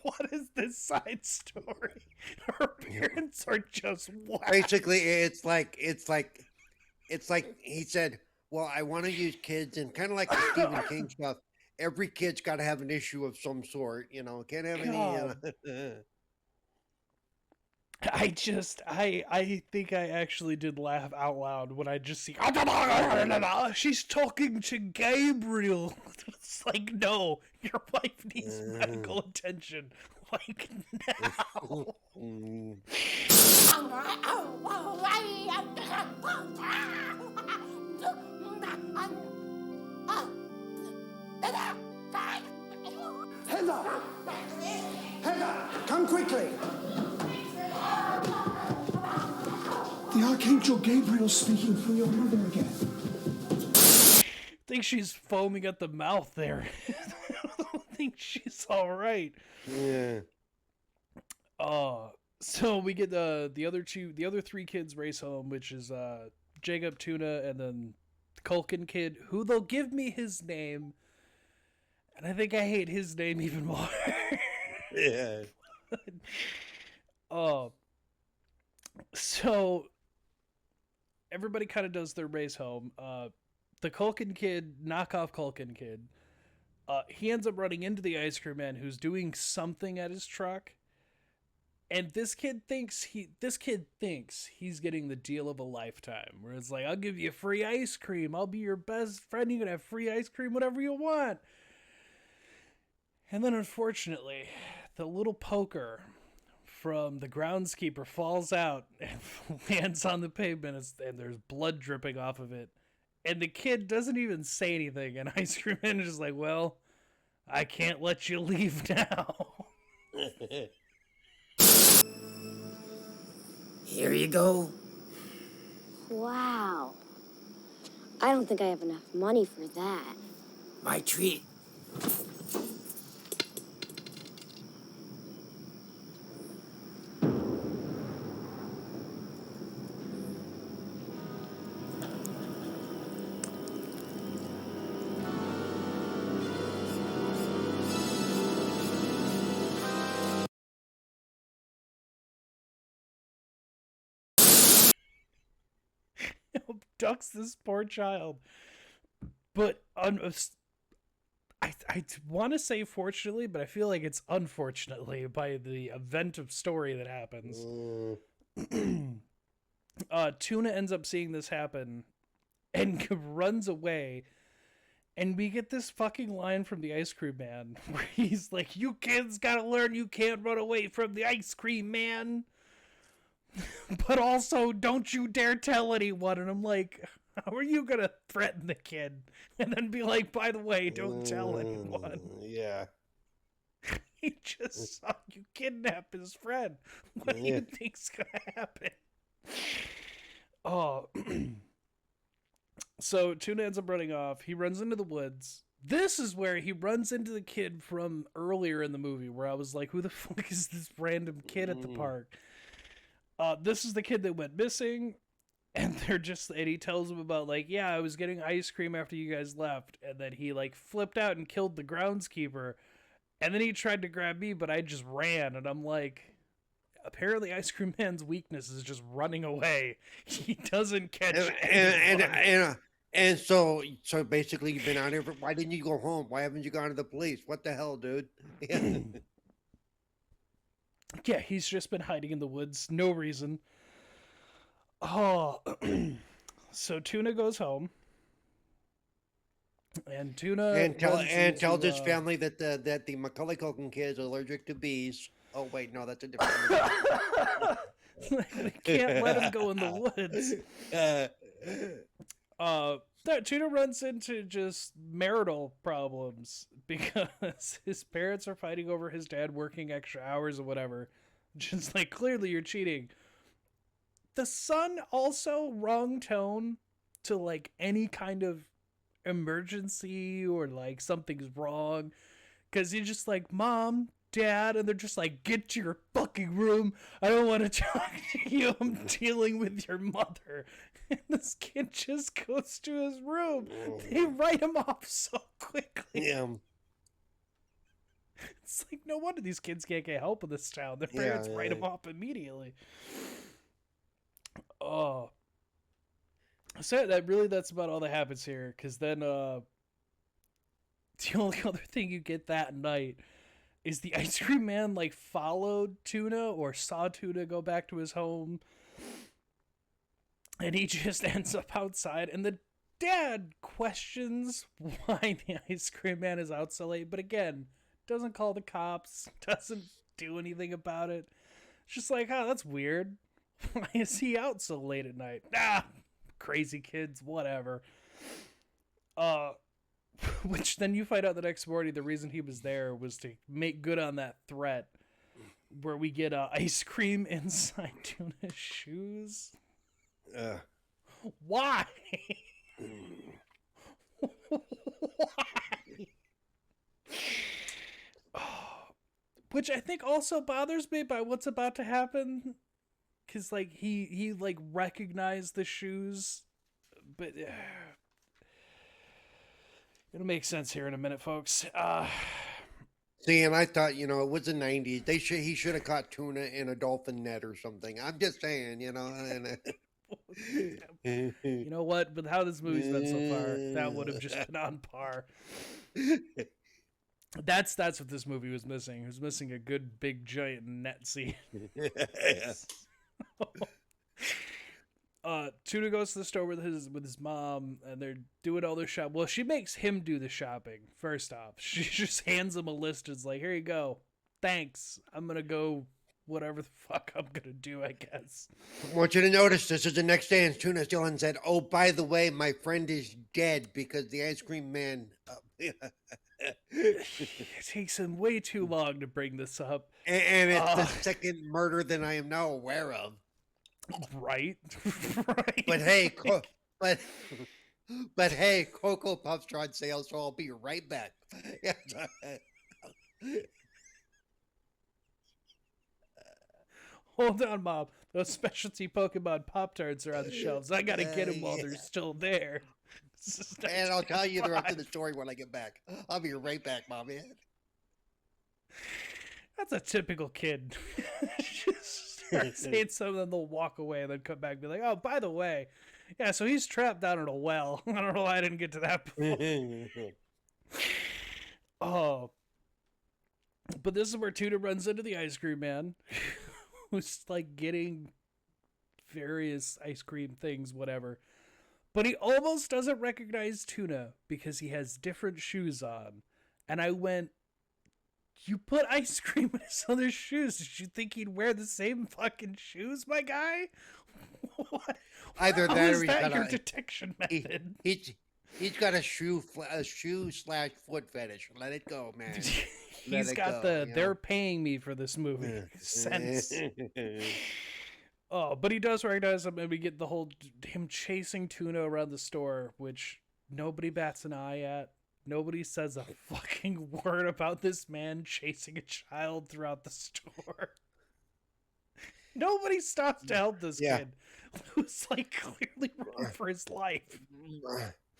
What is this side story? Her parents are just whack. Basically, it's like he said, well, I want to use kids, and kind of like the Stephen King stuff, every kid's got to have an issue of some sort, you know, can't have any. I think I actually did laugh out loud when I just see she's talking to Gabriel. It's like, no, your wife needs medical attention, like now. Heather, come quickly. The Archangel Gabriel speaking for your mother again. I think she's foaming at the mouth there. I don't think she's all right. Yeah. So we get the other 3 kids race home, which is Jacob, Tuna, and then the Culkin kid, who they'll give me his name, and I think I hate his name even more. Yeah. So everybody kind of does their race home. The Culkin kid, knockoff Culkin kid, he ends up running into the ice cream man who's doing something at his truck. And this kid thinks he's getting the deal of a lifetime, where it's like, I'll give you free ice cream. I'll be your best friend. You can have free ice cream, whatever you want. And then, unfortunately, the little poker from the groundskeeper falls out and lands on the pavement, and there's blood dripping off of it. And the kid doesn't even say anything, and Ice Cream Man is just like, well, I can't let you leave now. Here you go. Wow. I don't think I have enough money for that. My treat. Abducts this poor child. But I want to say fortunately, but I feel like it's unfortunately by the event of story that happens. Tuna ends up seeing this happen and runs away. And we get this fucking line from the ice cream man where he's like, you kids gotta learn you can't run away from the ice cream man. But also, don't you dare tell anyone. And I'm like, how are you gonna threaten the kid and then be like, by the way, don't tell anyone? Yeah. He just saw you kidnap his friend. What do you think's gonna happen? Oh. So Tuna ends up running off. He runs into the woods. This is where he runs into the kid from earlier in the movie, where I was like, who the fuck is this random kid at the park? This is the kid that went missing, and he tells him about, like, yeah, I was getting ice cream after you guys left, and then he, like, flipped out and killed the groundskeeper, and then he tried to grab me, but I just ran, and I'm like, apparently Ice Cream Man's weakness is just running away. He doesn't catch and so basically you've been out here, why didn't you go home? Why haven't you gone to the police? What the hell, dude? Yeah, he's just been hiding in the woods. No reason. Oh, so Tuna goes home. And Tuna tells his family that the Macaulay Culkin kid is allergic to bees. Oh wait, no, that's a different They can't let him go in the woods. Tuna runs into just marital problems because his parents are fighting over his dad working extra hours or whatever. Just like, clearly you're cheating. The son also wrong tone to like any kind of emergency or like something's wrong, because he's just like, Mom, Dad, and they're just like, get to your fucking room. I don't want to talk to you. I'm dealing with your mother. And this kid just goes to his room. They write him off so quickly. Yeah. It's like, no wonder these kids can't get help in this town. Their parents write them off immediately. Oh. So that's about all that happens here. Because then the only other thing you get that night is the ice cream man like followed Tuna or saw Tuna go back to his home. And he just ends up outside. And the dad questions why the ice cream man is out so late. But again, doesn't call the cops. Doesn't do anything about it. It's just like, oh, that's weird. Why is he out so late at night? Crazy kids, whatever. Which then you find out the next morning the reason he was there was to make good on that threat, where we get ice cream inside Tuna's shoes. Why? Why? Which I think also bothers me by what's about to happen, because like he like recognized the shoes, but it'll make sense here in a minute, folks. See, and I thought, it was the 90s. He should have caught tuna in a dolphin net or something. I'm just saying, And, You know what? With how this movie's been so far, that would have just been on par. That's what this movie was missing. It was missing a good big giant net scene. Tuna goes to the store with his mom, and they're doing all their shop. Well, she makes him do the shopping. First off, she just hands him a list. It's like, here you go. Thanks. I'm gonna go whatever the fuck I'm gonna do, I guess. I want you to notice this is the next day, and Tuna still and said, "Oh, by the way, my friend is dead because the ice cream man." It takes him way too long to bring this up, and it's the second murder that I am now aware of. Right, right. But hey, but hey, Cocoa Puffs are on sale, so I'll be right back. Hold on, Mom. Those specialty Pokemon Pop-Tarts are on the shelves. I gotta get them while they're still there. And I'll tell you the rest of the story when I get back. I'll be right back, Mom. That's a typical kid. Just start saying something, then they'll walk away and then come back and be like, oh, by the way, yeah, so he's trapped down in a well. I don't know why I didn't get to that before. Oh. But this is where Tuna runs into the ice cream man, who's like getting various ice cream things, whatever. But he almost doesn't recognize Tuna because he has different shoes on. And I went, you put ice cream in his other shoes. Did you think he'd wear the same fucking shoes, my guy? What? Either that or he's got your detection method. He's got a shoe / foot fetish. Let it go, man. He's got they're paying me for this movie sense. Oh, but he does recognize him, and we get the whole him chasing Tuna around the store, which nobody bats an eye at. Nobody says a fucking word about this man chasing a child throughout the store. Nobody stops to help this kid, who's like clearly running for his life.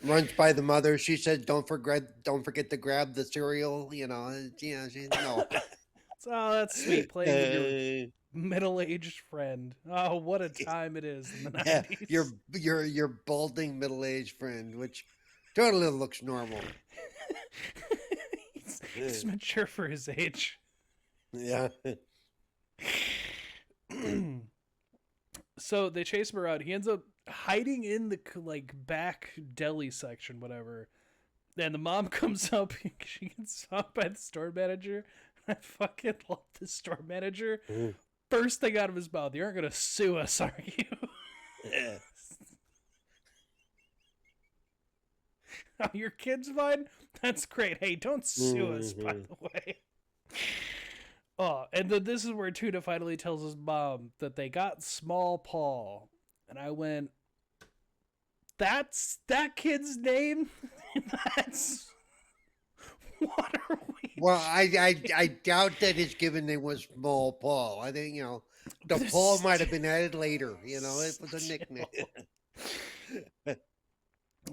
Runs by the mother. She said, "Don't forget to grab the cereal." No. Oh, that's sweet. Playing with your middle-aged friend. Oh, what a time it is in the 90s. Your balding middle-aged friend, which totally looks normal. He's mature for his age. Yeah. So they chase him around. He ends up hiding in the back deli section, whatever. And the mom comes up. She gets stopped by the store manager. I fucking love the store manager. First thing out of his mouth, you aren't gonna sue us, are you? Yeah. Oh, your kid's fine? That's great. Hey, don't sue us, by the way. Oh, and then this is where Tuna finally tells his mom that they got Small Paul. And I went, that's that kid's name? That's... What are we... Well, I doubt that his given name was Small Paul. I think, the Paul might have been added later. It was a nickname.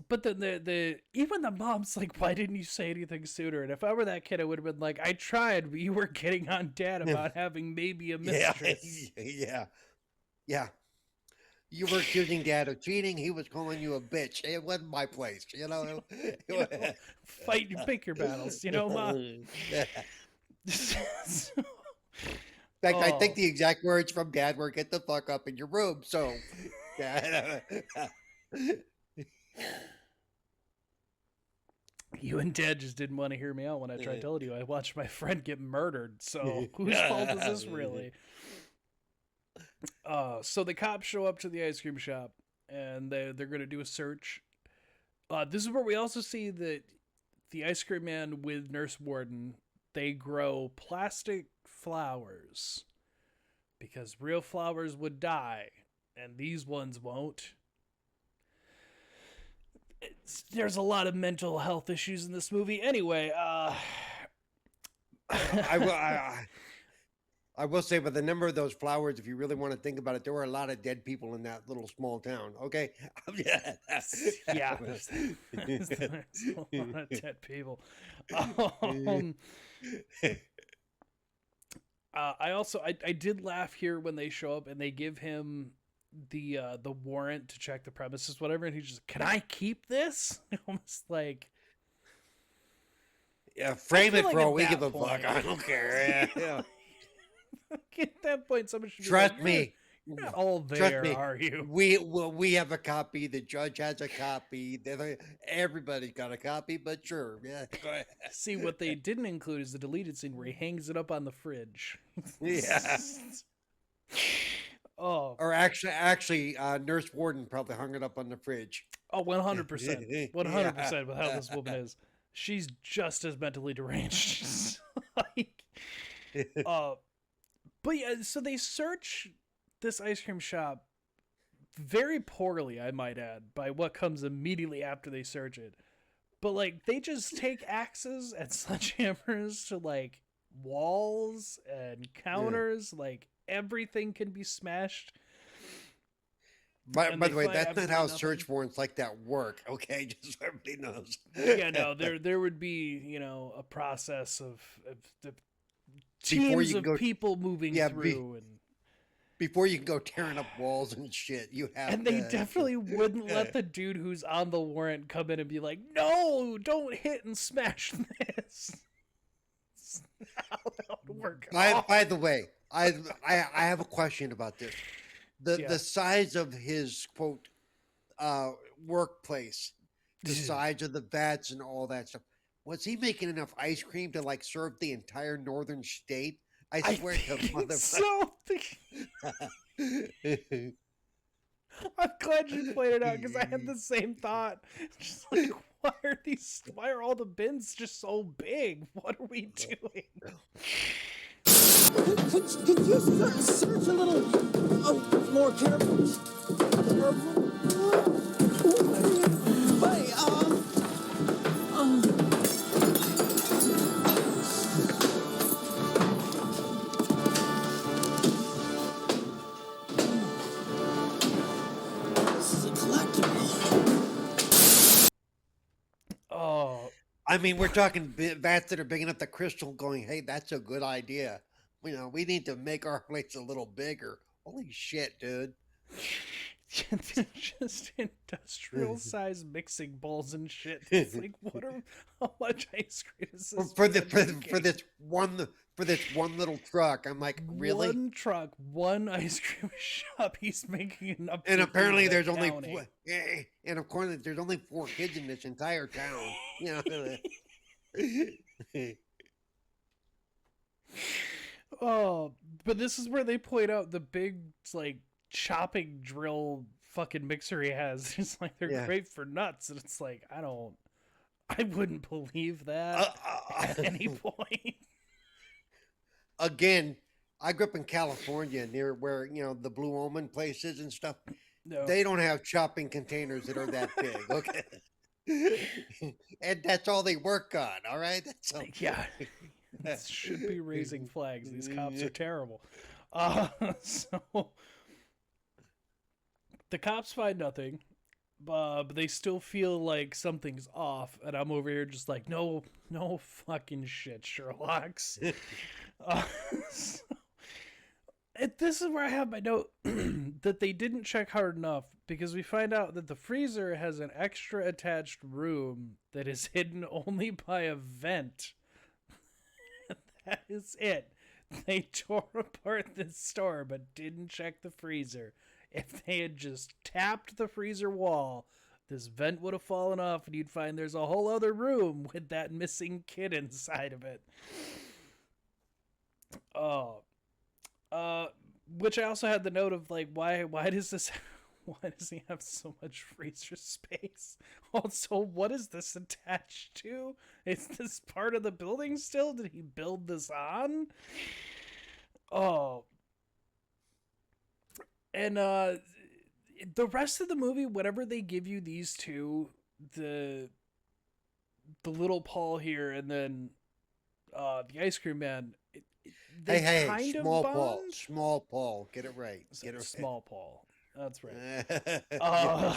But then the even the mom's like, why didn't you say anything sooner? And if I were that kid, I would have been like, I tried, but you were getting on Dad about having maybe a mistress. Yeah. You were accusing Dad of cheating. He was calling you a bitch. It wasn't my place, Fight, you pick your battles, Mom. In fact, I think the exact words from Dad were, "Get the fuck up in your room." So, you and Dad just didn't want to hear me out when I tried telling you I watched my friend get murdered. So whose fault is this really? So the cops show up to the ice cream shop and they're going to do a search. This is where we also see that the ice cream man with Nurse Warden, they grow plastic flowers because real flowers would die and these ones won't. There's a lot of mental health issues in this movie. Anyway, I will say, with the number of those flowers, if you really want to think about it, there were a lot of dead people in that little small town. Okay. Yeah, there's a lot of dead people. I did laugh here when they show up and they give him the warrant to check the premises, whatever, and he's just, "Can I keep this?" Almost like, yeah, frame it, like bro. at We that give a point- fuck. I don't care. Yeah. at that point, someone should Trust be like, me. You're not all Trust there, me. are you? We have a copy. The judge has a copy. Everybody's got a copy. But sure, yeah. Go ahead. See, what they didn't include is the deleted scene where he hangs it up on the fridge. Yeah. Oh, Or actually, Nurse Warden probably hung it up on the fridge. oh, 100%, 100% with how this woman is. She's just as mentally deranged. Like, but yeah, so they search this ice cream shop very poorly, I might add, by what comes immediately after they search it. But like, they just take axes and sledgehammers to like walls and counters. Like, everything can be smashed. By And the they way, find that's not absolutely how nothing. search warrants like that work. Okay, just so everybody knows. Yeah, no, there would be, a process of Before teams you of go- people moving yeah, through, and Before you can go tearing up walls and shit, you have they to. definitely wouldn't let the dude who's on the warrant come in and be like, "No, don't hit and smash this." That's not how that would work. at all. By the way, I have a question about this. Yeah. The size of his quote workplace, the size of the vats and all that stuff. Was he making enough ice cream to like serve the entire northern state? I swear to motherfucker. So I'm glad you pointed it out, because I had the same thought. Just like, why are all the bins just so big? What are we doing? Could you search a little more carefully? Buddy, This is a collectible. Oh, I mean, we're talking vats that are big enough that Crystal going, "Hey, that's a good idea. We need to make our place a little bigger." Holy shit, dude! just industrial size mixing bowls and shit. It's like, how much ice cream is this? For this one little truck, I'm like, really? One truck, one ice cream shop. He's making enough. And apparently, there's only counting. and of course, there's only 4 kids in this entire town. Oh, but this is where they point out the big, like, chopping drill fucking mixer he has. It's like, they're Yeah. great for nuts, and it's like, I wouldn't believe that at any point. Again, I grew up in California near where the Blue Omen places and stuff. No. They don't have chopping containers that are that big. Okay. And that's all they work on. All right. That's all. Yeah. This should be raising flags. These cops are terrible. So the cops find nothing, but they still feel like something's off, and I'm over here just like, no fucking shit, Sherlock's. So, and this is where I have my note that they didn't check hard enough, because we find out that the freezer has an extra attached room that is hidden only by a vent. That is it. They tore apart this store but didn't check the freezer. If they had just tapped the freezer wall, this vent would have fallen off and you'd find there's a whole other room with that missing kid inside of it. Which I also had the note of, like, why does he have so much freezer space? Also, what is this attached to? Is this part of the building still? Did he build this on? Oh. And the rest of the movie, whenever they give you these two, the little Paul here and then the ice cream man, they hey, kind of small bond. Paul, small Paul, get it right. Get it right. Small Paul. That's right. Yeah.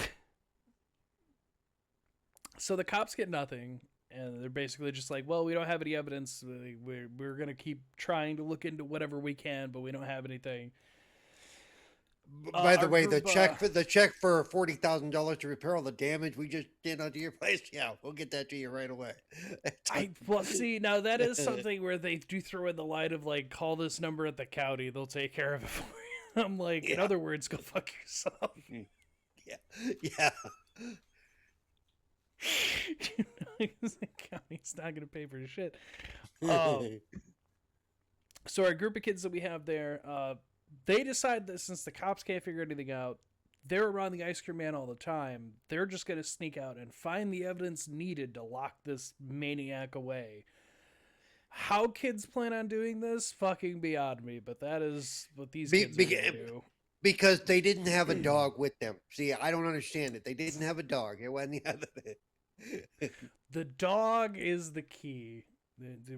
So the cops get nothing, and they're basically just like, well, we don't have any evidence. We're going to keep trying to look into whatever we can, but we don't have anything. By the way, group, the check for $40,000 to repair all the damage we just did onto your place, yeah, we'll get that to you right away. Well, see, now that is something where they do throw in the line of like, call this number at the county, they'll take care of it for you. I'm like, in other words, go fuck yourself. Yeah. The county's not gonna pay for shit. So our group of kids that we have there, they decide that since the cops can't figure anything out, they're around the ice cream man all the time. They're just gonna sneak out and find the evidence needed to lock this maniac away. How kids plan on doing this, fucking beyond me. But that is what these kids are gonna do. Because they didn't have a dog with them. See, I don't understand it. They didn't have a dog. It wasn't the other thing. The dog is the key.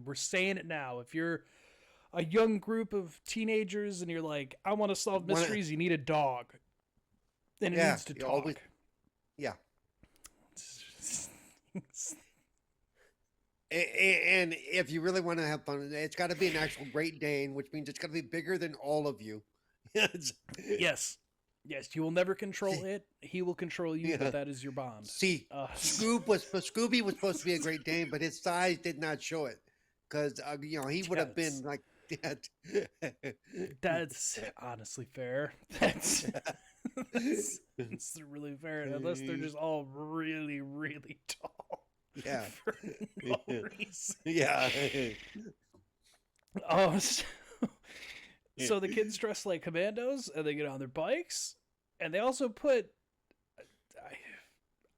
We're saying it now. If you're a young group of teenagers and you're like, I want to solve mysteries, you need a dog. And it needs to talk. Always, yeah. And if you really want to have fun, it's got to be an actual Great Dane, which means it's got to be bigger than all of you. Yes. You will never control it. He will control you, but that is your bond. See, Scooby was supposed to be a Great Dane, but his size did not show it because he would have been like that. That's honestly fair. That's really fair, unless they're just all really, really tall. Yeah. For no reason. Yeah. So the kids dress like commandos and they get on their bikes, and they also put,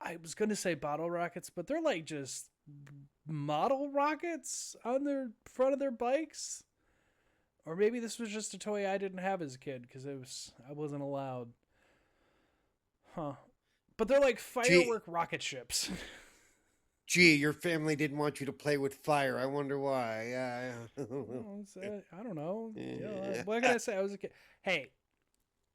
I was going to say bottle rockets, but they're like just model rockets on their front of their bikes. Or maybe this was just a toy I didn't have as a kid because I wasn't allowed. Huh. But they're like firework rocket ships. Gee, your family didn't want you to play with fire. I wonder why. Yeah. I don't know. Yeah. What can I say? I was a kid. Hey,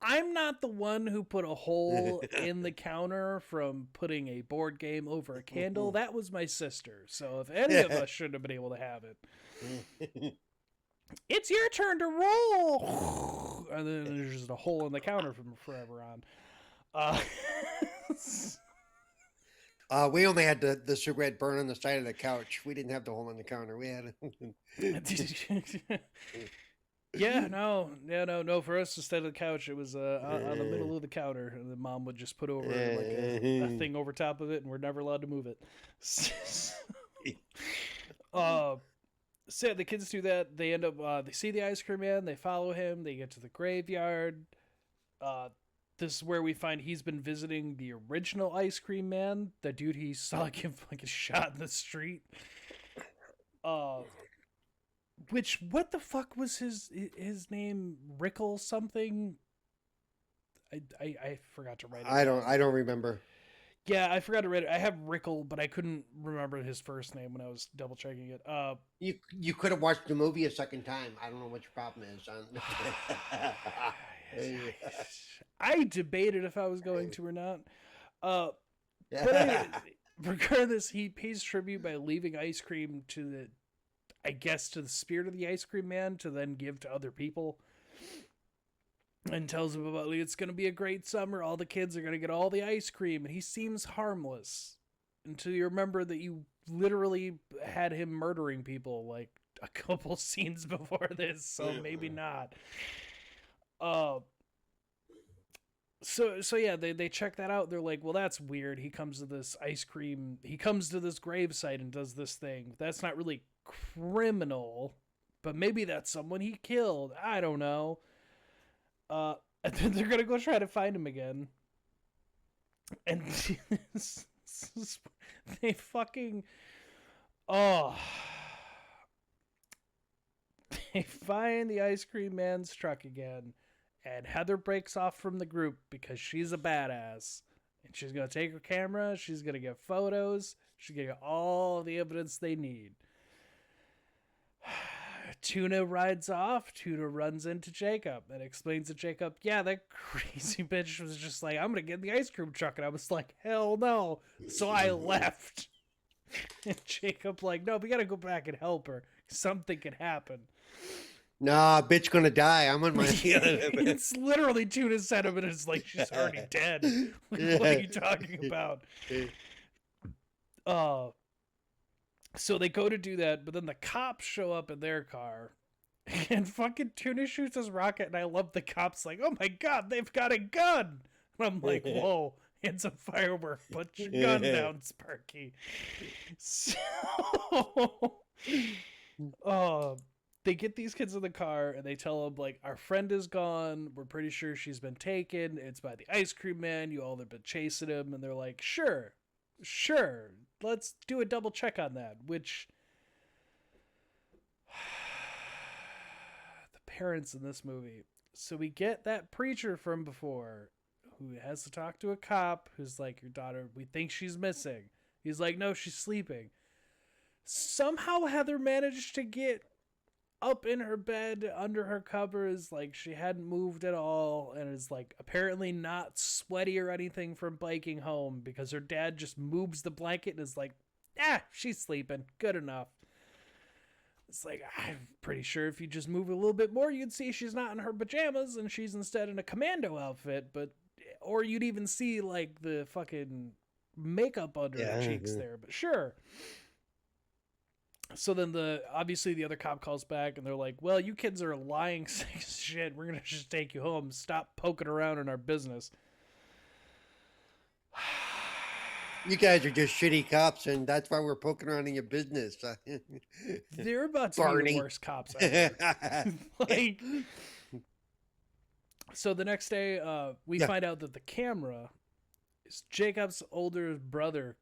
I'm not the one who put a hole in the counter from putting a board game over a candle. That was my sister. So if any of us shouldn't have been able to have it. It's your turn to roll. And then there's just a hole in the counter from forever on. We only had the cigarette burn on the side of the couch. We didn't have the hole in the counter. We had No. For us, instead of the couch, it was on the middle of the counter, and the mom would just put over like a thing over top of it, and we're never allowed to move it. So the kids do that. They end up they see the ice cream man. They follow him. They get to the graveyard. This is where we find he's been visiting the original ice cream man, the dude he saw give like a shot in the street. Which, what the fuck was his name? Rickle something? I forgot to write it. I don't remember. Yeah, I forgot to write it. I have Rickle, but I couldn't remember his first name when I was double checking it. You could have watched the movie a second time. I don't know what your problem is. I debated if I was going to or not. But anyway, regardless, he pays tribute by leaving ice cream to the spirit of the ice cream man to then give to other people. And tells him about, like, it's going to be a great summer. All the kids are going to get all the ice cream. And he seems harmless until you remember that you literally had him murdering people like a couple scenes before this. So maybe not. So yeah, they check that out. They're like, well, that's weird. He comes to this gravesite and does this thing. That's not really criminal, but maybe that's someone he killed. I don't know. And then they're gonna go try to find him again. And they fucking... They find the ice cream man's truck again. And Heather breaks off from the group because she's a badass. And she's going to take her camera. She's going to get photos. She's going to get all the evidence they need. Tuna rides off. Tuna runs into Jacob and explains to Jacob, yeah, that crazy bitch was just like, I'm going to get in the ice cream truck. And I was like, hell no. So I left. And Jacob like, no, we got to go back and help her. Something can happen. Nah, bitch gonna die. I'm on my... It's literally Tuna's sentiment. It's like, she's already dead. Like, what are you talking about? So they go to do that, but then the cops show up in their car, and fucking Tuna shoots his rocket, and I love the cops like, oh my god, they've got a gun! And I'm like, whoa, it's a firework, put your gun down, Sparky. So, they get these kids in the car, and they tell them, like, our friend is gone, we're pretty sure she's been taken, it's by the ice cream man, you all have been chasing him, and they're like, sure, let's do a double check on that, which the parents in this movie. So we get that preacher from before who has to talk to a cop who's like, your daughter, we think she's missing. He's like, no, she's sleeping. Somehow Heather managed to get up in her bed under her covers, like she hadn't moved at all, and is like apparently not sweaty or anything from biking home because her dad just moves the blanket and is like, she's sleeping, good enough. It's like, I'm pretty sure if you just move a little bit more, you'd see she's not in her pajamas and she's instead in a commando outfit, or you'd even see like the fucking makeup under her cheeks there, but sure. So then obviously the other cop calls back and they're like, well, you kids are lying sick as shit. We're going to just take you home. Stop poking around in our business. You guys are just shitty cops, and that's why we're poking around in your business. They're about to be the worst cops ever. Like, so the next day, we find out that the camera is Jacob's older brother,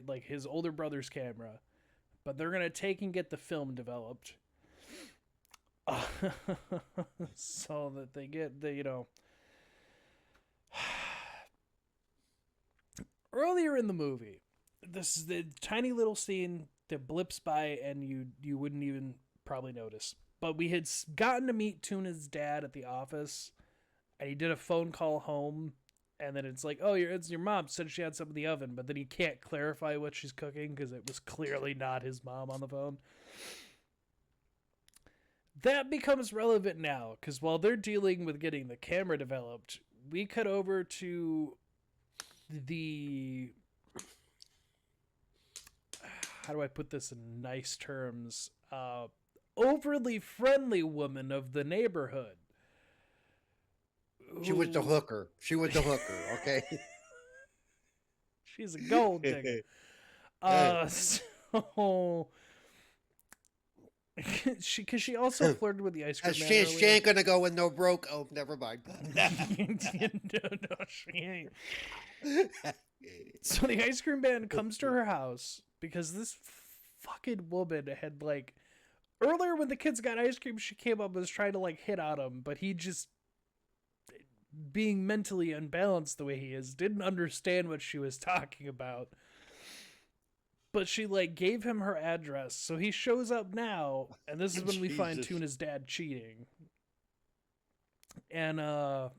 like his older brother's camera. But they're going to take and get the film developed. So that they get the, earlier in the movie, this is the tiny little scene that blips by and you wouldn't even probably notice. But we had gotten to meet Tuna's dad at the office, and he did a phone call home. And then it's like, oh, it's your mom said she had some in the oven, but then he can't clarify what she's cooking because it was clearly not his mom on the phone. That becomes relevant now because while they're dealing with getting the camera developed, we cut over to the... How do I put this in nice terms? Overly friendly woman of the neighborhood. She was the hooker. Okay. She's a gold digger. So she also flirted with the ice cream man. She ain't gonna go with no broke. Oh, never mind. No, she ain't. So the ice cream man comes to her house because this fucking woman had like earlier when the kids got ice cream, she came up and was trying to like hit on him, but he just, being mentally unbalanced the way he is, didn't understand what she was talking about. But she like gave him her address, so he shows up now, and this is when we find Tuna's dad cheating. And Ice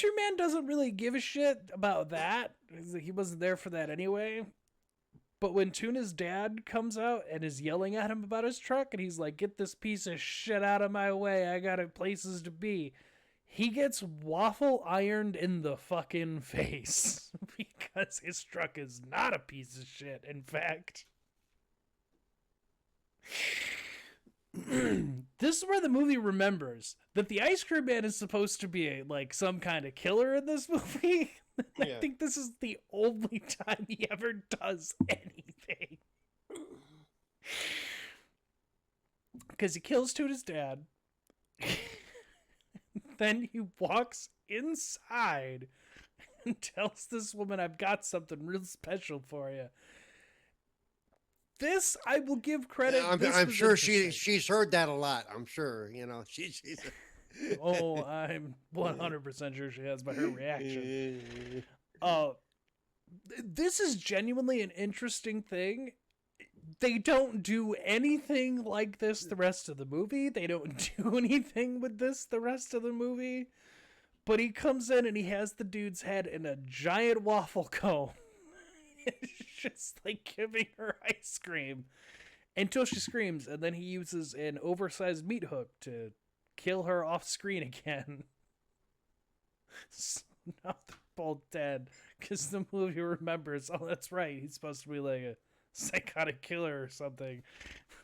Cream Man doesn't really give a shit about that. He wasn't there for that anyway. But when Tuna's dad comes out and is yelling at him about his truck, and he's like, get this piece of shit out of my way, I got places to be, he gets waffle ironed in the fucking face because his truck is not a piece of shit, in fact. This is where the movie remembers that the Ice Cream Man is supposed to be like some kind of killer in this movie. I think this is the only time he ever does anything. Because he kills Tuna's dad. Then he walks inside and tells this woman, I've got something real special for you. This, I will give credit. I'm sure she's heard that a lot. I'm sure, she's Oh, I'm 100% sure she has by her reaction. This is genuinely an interesting thing they don't do anything like this the rest of the movie. They don't do anything with this the rest of the movie. But he comes in and he has the dude's head in a giant waffle cone. It's just like giving her ice cream until she screams, and then he uses an oversized meat hook to kill her off screen again. So now they're both dead because the movie remembers, oh, that's right, he's supposed to be like a psychotic killer or something.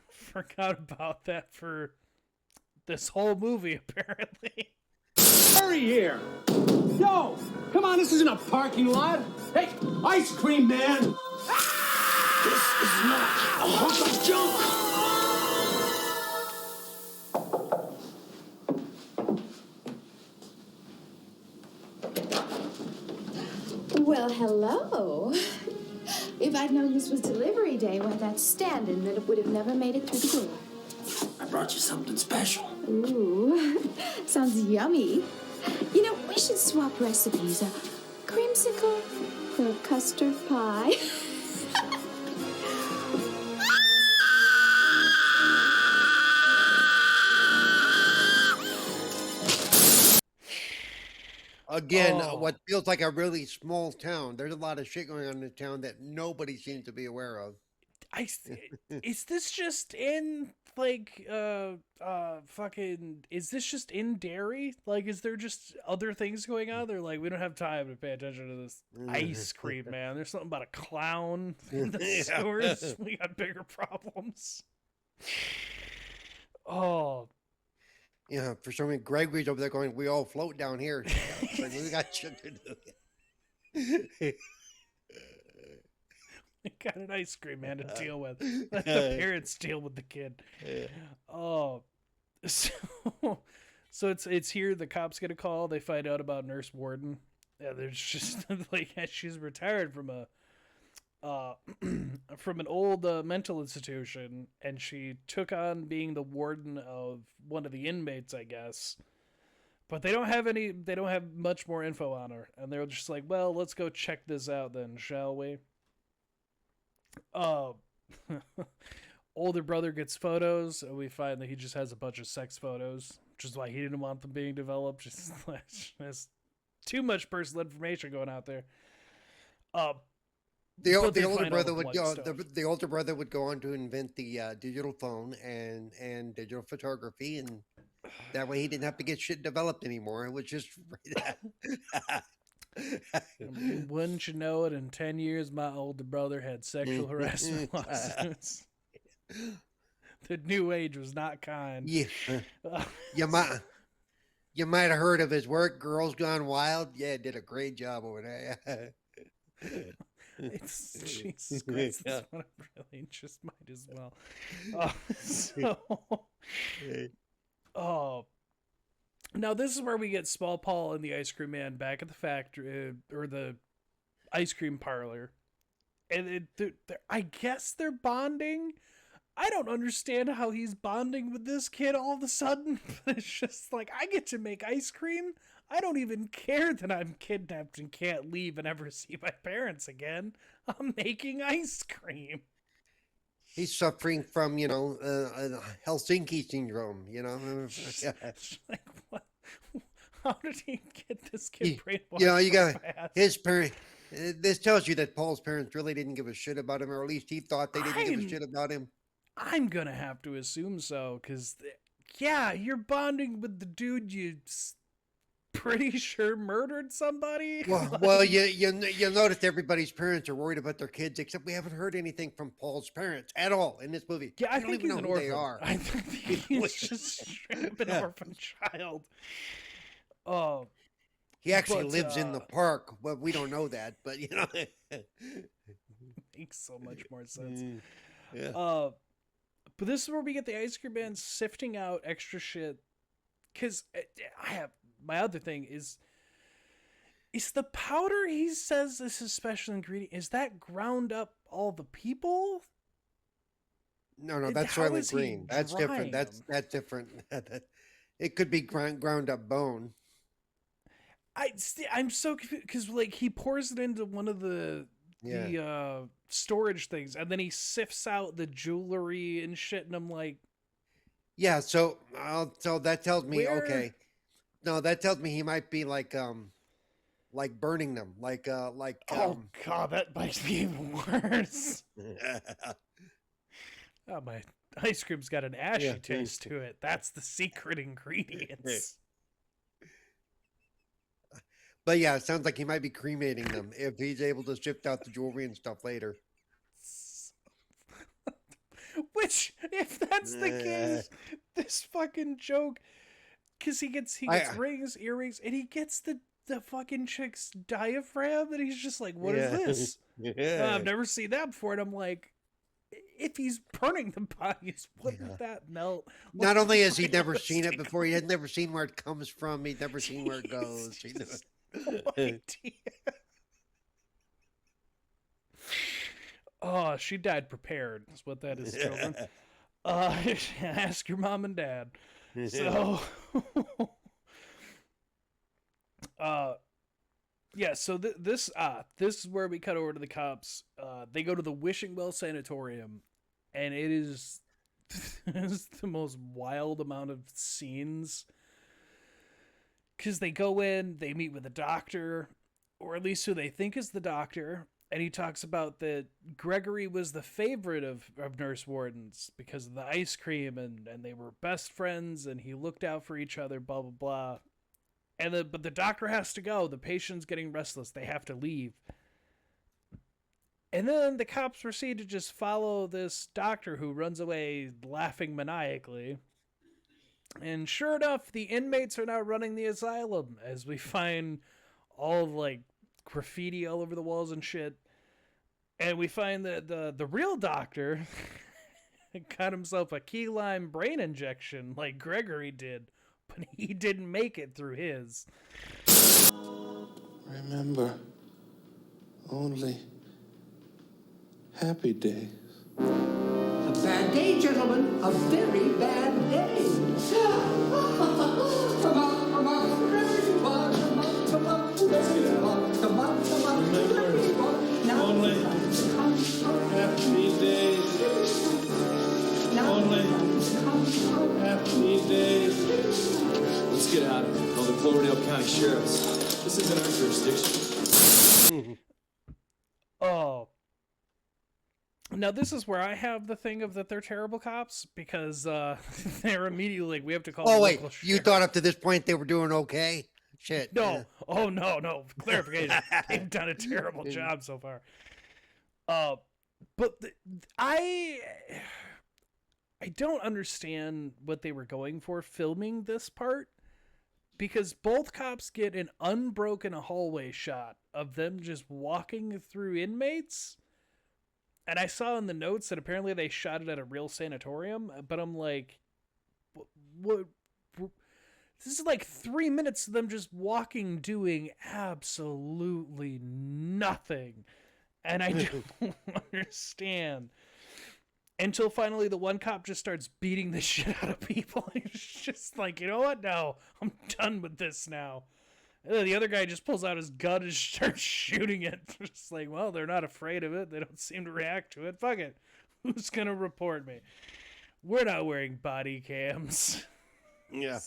Forgot about that for this whole movie, apparently. Hurry here! Yo! Come on, this isn't a parking lot! Hey, ice cream man! This is not a hunk of junk. Well, hello. If I'd known this was delivery day, why, that's standing that it would have never made it through the door. I brought you something special. Ooh, sounds yummy. You know, we should swap recipes. A creamsicle for a custard pie. Again, what feels like a really small town. There's a lot of shit going on in the town that nobody seems to be aware of. Is this just in like fucking? Is this just in Derry? Like, is there just other things going on? They're like, we don't have time to pay attention to this ice cream, man. There's something about a clown in the sewers. We got bigger problems. Oh. Yeah, for some reason, Gregory's over there going, we all float down here. Like, we got shit to do. We got an ice cream man to deal with. Let the parents deal with the kid. Oh. So it's here. The cops get a call. They find out about Nurse Warden. Yeah, there's just like she's retired from an old mental institution, and she took on being the warden of one of the inmates, I guess. But they don't have much more info on her, and they're just like, well, let's go check this out then, shall we? Older brother gets photos, and we find that he just has a bunch of sex photos, which is why he didn't want them being developed. Just there's too much personal information going out there. The older brother would go on to invent the digital phone and digital photography, and that way he didn't have to get shit developed anymore. It was just wouldn't you know it? In 10 years, my older brother had sexual harassment lawsuits. The new age was not kind. Yeah, you might have heard of his work, Girls Gone Wild. Yeah, did a great job over there. It's Jesus Christ. That's what I really just might as well. Now this is where we get Small Paul and the Ice Cream Man back at the factory or the ice cream parlor, and I guess they're bonding. I don't understand how he's bonding with this kid all of a sudden, but it's just like, I get to make ice cream. I don't even care that I'm kidnapped and can't leave and ever see my parents again. I'm making ice cream. He's suffering from, Helsinki syndrome, Like, what? How did he get this kid brainwashed? You got his parents. This tells you that Paul's parents really didn't give a shit about him, or at least he thought they didn't give a shit about him. I'm going to have to assume so, because, you're bonding with the dude you pretty sure murdered somebody. Well, you notice everybody's parents are worried about their kids, except we haven't heard anything from Paul's parents at all in this movie. Yeah, I think he's an orphan. They are. I think he's just straight up an orphan child. Oh, he actually lives in the park. Well, we don't know that, but makes so much more sense. Yeah. But this is where we get the ice cream man sifting out extra shit. Because my other thing is the powder he says is his special ingredient, is that ground up all the people? No, that's Soylent Green. That's different. That's different. It could be ground up bone. I'm so confused because he pours it into one of the the storage things, and then he sifts out the jewelry and shit, and I'm like, yeah. So that tells me Where- okay. No, that tells me he might be like burning them, oh god, that makes me even worse. Oh, my ice cream's got an ashy taste to it. That's the secret ingredients. But yeah, it sounds like he might be cremating them if he's able to shift out the jewelry and stuff later. Which, if that's the case, this fucking joke, because he gets rings, earrings, and he gets the fucking chick's diaphragm, and he's just like, what is this? I've never seen that before, and I'm like, if he's burning the bodies, wouldn't that melt? Not only has he never seen it before, he has never seen where it comes from. He's never seen where it goes. No idea. Oh, she died prepared. Is what that is, children. Ask your mom and dad. So, yeah. So this is where we cut over to the cops. They go to the Wishing Well Sanatorium, and it is the most wild amount of scenes. Because they go in, they meet with a doctor, or at least who they think is the doctor, and he talks about that Gregory was the favorite of Nurse Warden's because of the ice cream, and they were best friends, and he looked out for each other, blah, blah, blah. But the doctor has to go. The patient's getting restless. They have to leave. And then the cops proceed to just follow this doctor who runs away laughing maniacally. And sure enough, the inmates are now running the asylum as we find all like graffiti all over the walls and shit. And we find that the real doctor got himself a key lime brain injection like Gregory did, but he didn't make it through his. Remember, only happy days. A bad day, gentlemen. A very bad day. Only happy days. Only happy days. Let's get out of here. Call the Cloverdale County Sheriffs. This isn't our jurisdiction. Oh. Now, this is where I have the thing of that they're terrible cops, because they're immediately like, we have to call the wait, local you sheriff. thought up to this point they were doing okay? Shit. No. Oh, no. Clarification. They've done a terrible job so far. But I don't understand what they were going for filming this part, because both cops get an unbroken hallway shot of them just walking through inmates. And I saw in the notes that apparently they shot it at a real sanatorium, but I'm like, what? This is like 3 minutes of them just walking, doing absolutely nothing. And I don't understand. Until finally the one cop just starts beating the shit out of people. He's just like, you know what? No, I'm done with this now. And then the other guy just pulls out his gun and starts shooting it. Just like, well, they're not afraid of it. They don't seem to react to it. Fuck it. Who's going to report me? We're not wearing body cams. Yeah.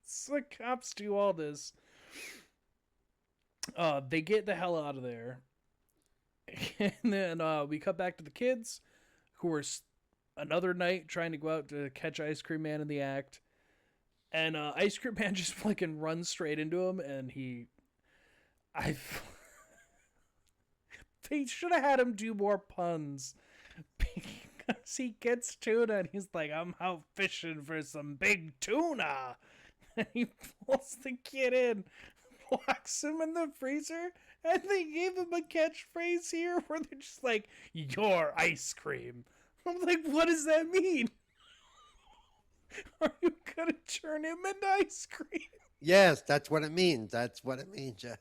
So the cops do all this. They get the hell out of there. And then we cut back to the kids, who are another night trying to go out to catch Ice Cream Man in the act. And Ice Cream Man just fucking runs straight into him, and they should have had him do more puns, because he gets tuna and he's like, I'm out fishing for some big tuna. And he pulls the kid in, locks him in the freezer, and they gave him a catchphrase here where they're just like, your ice cream. I'm like, what does that mean? Are you gonna turn him into ice cream? Yes, that's what it means. That's what it means, yeah.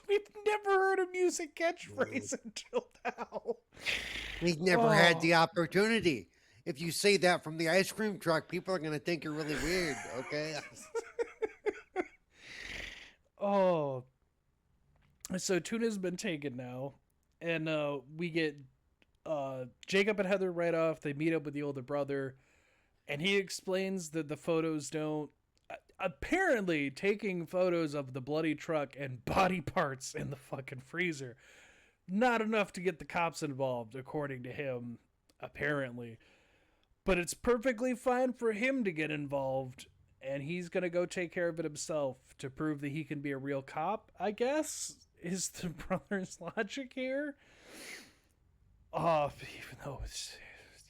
We've never heard a music catchphrase until now. He's never had the opportunity. If you say that from the ice cream truck, people are going to think you're really weird, okay? So Tuna's been taken now, and we get Jacob and Heather right off. They meet up with the older brother, and he explains that the photos don't. Apparently, taking photos of the bloody truck and body parts in the fucking freezer, not enough to get the cops involved, according to him, apparently. But it's perfectly fine for him to get involved, and he's going to go take care of it himself to prove that he can be a real cop, I guess, is the brother's logic here. Even though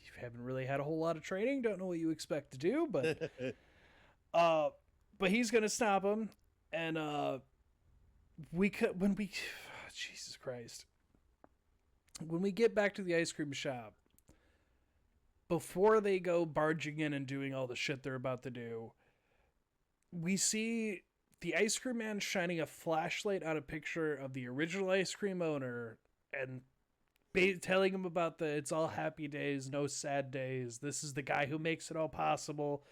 you haven't really had a whole lot of training, don't know what you expect to do, but but he's going to stop him, and Jesus Christ. When we get back to the ice cream shop, before they go barging in and doing all the shit they're about to do, we see the ice cream man shining a flashlight on a picture of the original ice cream owner and telling him about it's all happy days, no sad days. This is the guy who makes it all possible.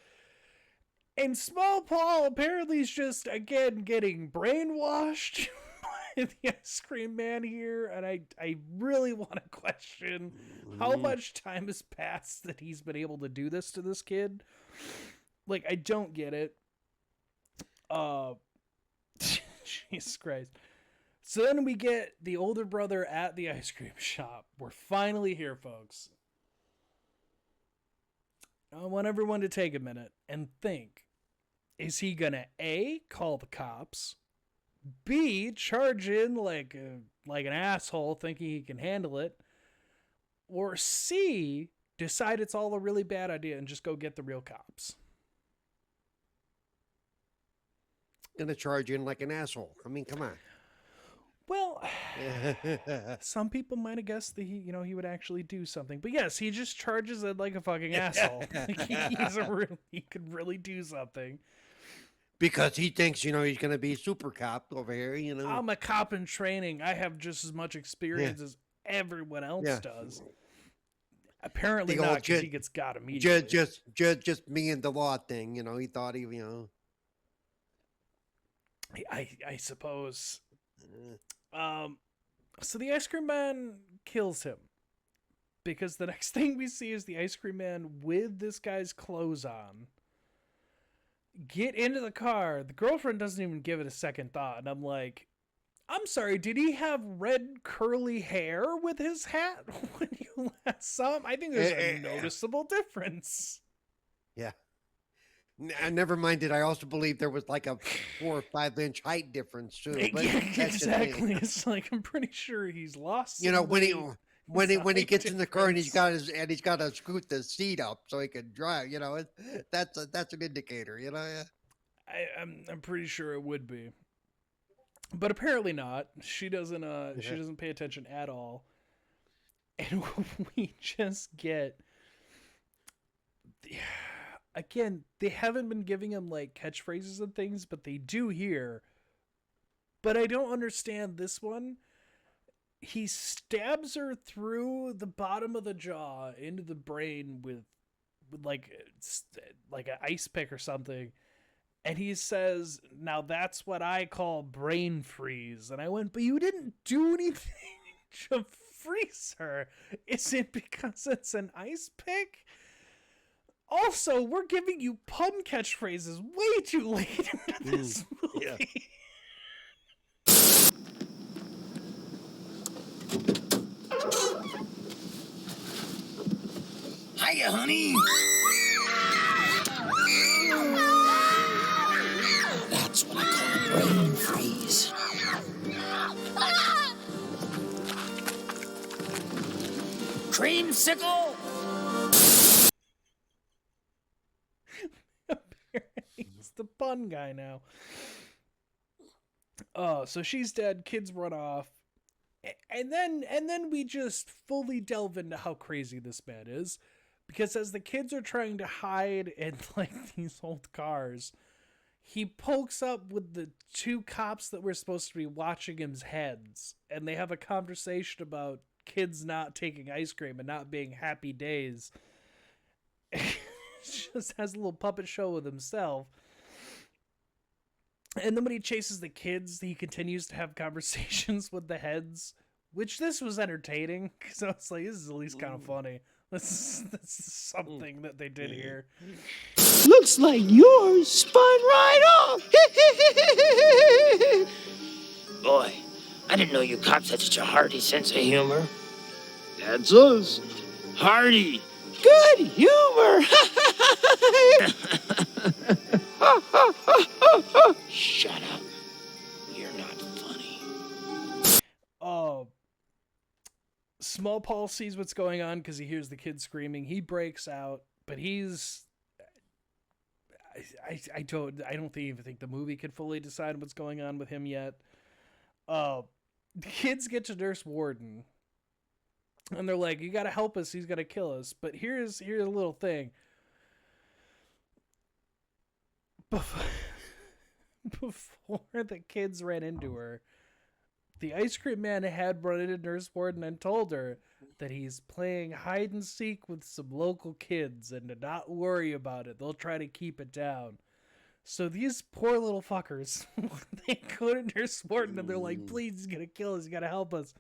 And Small Paul apparently is just, again, getting brainwashed by the ice cream man here. And I really want to question how much time has passed that he's been able to do this to this kid. Like, I don't get it. Jesus Christ. So then we get the older brother at the ice cream shop. We're finally here, folks. I want everyone to take a minute and think. Is he gonna A, call the cops, B, charge in like an asshole thinking he can handle it, or C, decide it's all a really bad idea and just go get the real cops? Gonna charge in like an asshole. I mean, come on. Well, some people might have guessed that he would actually do something, but yes, he just charges it like a fucking asshole. Like he could really do something because he thinks he's gonna be super cop over here. I'm a cop in training. I have just as much experience as everyone else does. Apparently not, because he gets got immediately. Just me and the law thing. He thought he. I suppose. So the ice cream man kills him because the next thing we see is the ice cream man with this guy's clothes on get into the car. The girlfriend doesn't even give it a second thought, and I'm like, I'm sorry, did he have red curly hair with his hat when you last saw him? I think there's a noticeable difference. Yeah. Never mind it. I also believe there was like a 4 or 5 inch height difference too. But exactly. It's like, I'm pretty sure he's lost. When he gets in the car and he's got to scoot the seat up so he can drive. That's an indicator. I'm pretty sure it would be, but apparently not. She doesn't. She doesn't pay attention at all, and we just get. Again, they haven't been giving him like catchphrases and things, but they do here. But I don't understand this one. He stabs her through the bottom of the jaw into the brain with like an ice pick or something. And he says, "Now that's what I call brain freeze." And I went, "But you didn't do anything to freeze her. Is it because it's an ice pick?" Also, we're giving you pun catchphrases way too late into this movie. Yeah. Hiya, honey. That's what I call a brain freeze. Creamsicle. He's the pun guy now. So she's dead, kids run off. And then we just fully delve into how crazy this man is. Because as the kids are trying to hide in like these old cars, he pokes up with the 2 cops that were supposed to be watching him's heads. And they have a conversation about kids not taking ice cream and not being happy days. Just has a little puppet show with himself. And then when he chases the kids, he continues to have conversations with the heads, which this was entertaining. So it's like, this is at least kind of funny. This is something that they did here. Looks like yours spun right off. Boy, I didn't know you cops had such a hearty sense of humor. That's us. Hearty! Good humor. Shut up. You're not funny. Small Paul sees what's going on because he hears the kid screaming. He breaks out, but he's... I don't even think the movie can fully decide what's going on with him yet. The kids get to Nurse Warden, and they're like, "You gotta help us. He's gonna kill us." But here's a little thing. Before the kids ran into her, the ice cream man had run into Nurse Warden and told her that he's playing hide and seek with some local kids and to not worry about it. They'll try to keep it down. So these poor little fuckers, they go to Nurse Warden and they're like, "Please, he's gonna kill us. You gotta help us."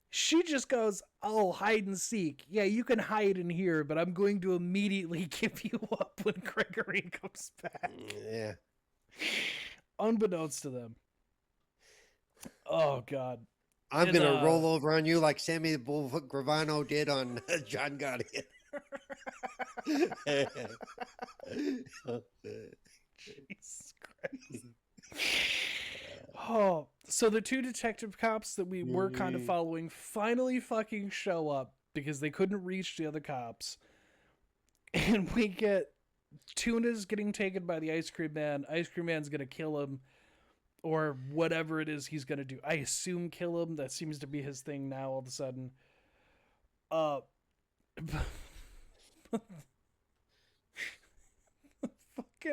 She just goes, "Oh, hide and seek. Yeah, you can hide in here, but I'm going to immediately give you up when Gregory comes back." Yeah. Unbeknownst to them. Oh, God. I'm going to roll over on you like Sammy the Bullfoot Gravano did on John Gotti. Jesus Christ. Oh, so the two detective cops that we were kind of following finally fucking show up because they couldn't reach the other cops. And we get Tuna's getting taken by the ice cream man. Ice cream man's going to kill him. Or whatever it is he's going to do. I assume kill him. That seems to be his thing now all of a sudden. Fucking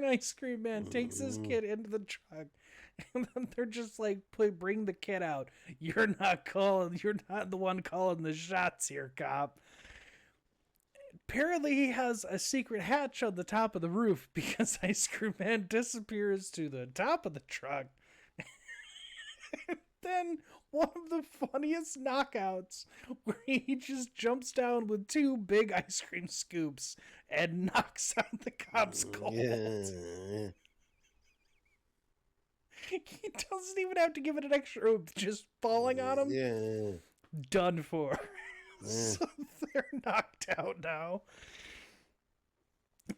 ice cream man takes his kid into the truck. And then they're just like, bring the kid out. You're not the one calling the shots here, cop. Apparently he has a secret hatch on the top of the roof because ice cream man disappears to the top of the truck. And then one of the funniest knockouts where he just jumps down with two big ice cream scoops and knocks out the cop's cold. Yeah. He doesn't even have to give it an extra oomph, just falling on him. Yeah. Done for. So they're knocked out now.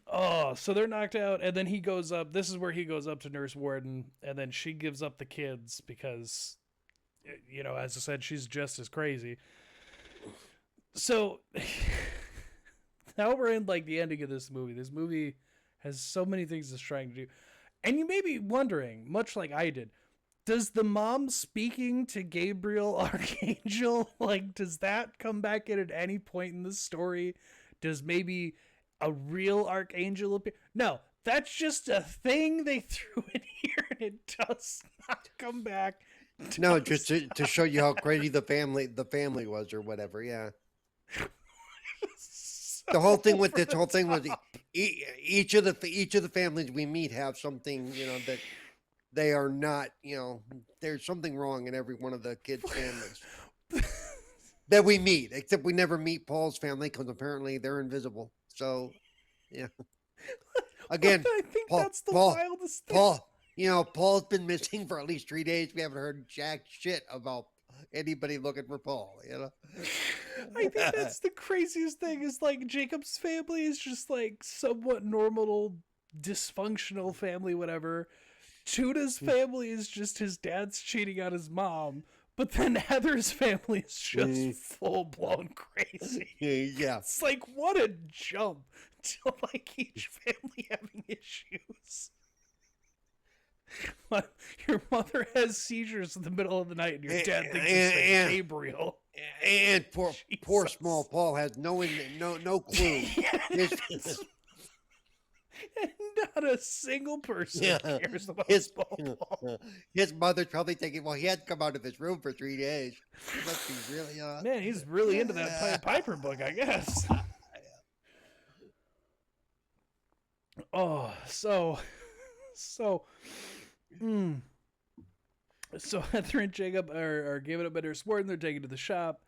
Oh, so they're knocked out, and then he goes up. This is where he goes up to Nurse Warden, and then she gives up the kids because, you know, as I said, she's just as crazy. So now we're in like the ending of this movie. This movie has so many things it's trying to do. And you may be wondering, much like I did, does the mom speaking to Gabriel Archangel, like, does that come back in at any point in the story? Does maybe a real Archangel appear? No, that's just a thing they threw in here, and it does not come back. No, just to show you how crazy the family was, or whatever. Yeah. The whole thing with this whole thing was each of the families we meet have something, you know, that they are not, you know, there's something wrong in every one of the kids' families that we meet, except we never meet Paul's family because apparently they're invisible. So, yeah. Again, I think that's the wildest thing. Paul's been missing for at least 3 days. We haven't heard jack shit about anybody looking for Paul, you know? I think that's the craziest thing is like Jacob's family is just like somewhat normal, dysfunctional family, whatever. Tuna's family is just his dad's cheating on his mom, but then Heather's family is just full blown crazy. Yeah. It's like, what a jump to like each family having issues. Your mother has seizures in the middle of the night, and your dad thinks it's Gabriel. And poor small Paul has no clue. Yes. And not a single person cares about Paul. His mother's probably thinking, well, he had to come out of his room for 3 days. He must be really man, he's really into that Piper book, I guess. Oh, so So Heather and Jacob are giving up Edward and they're taken to the shop.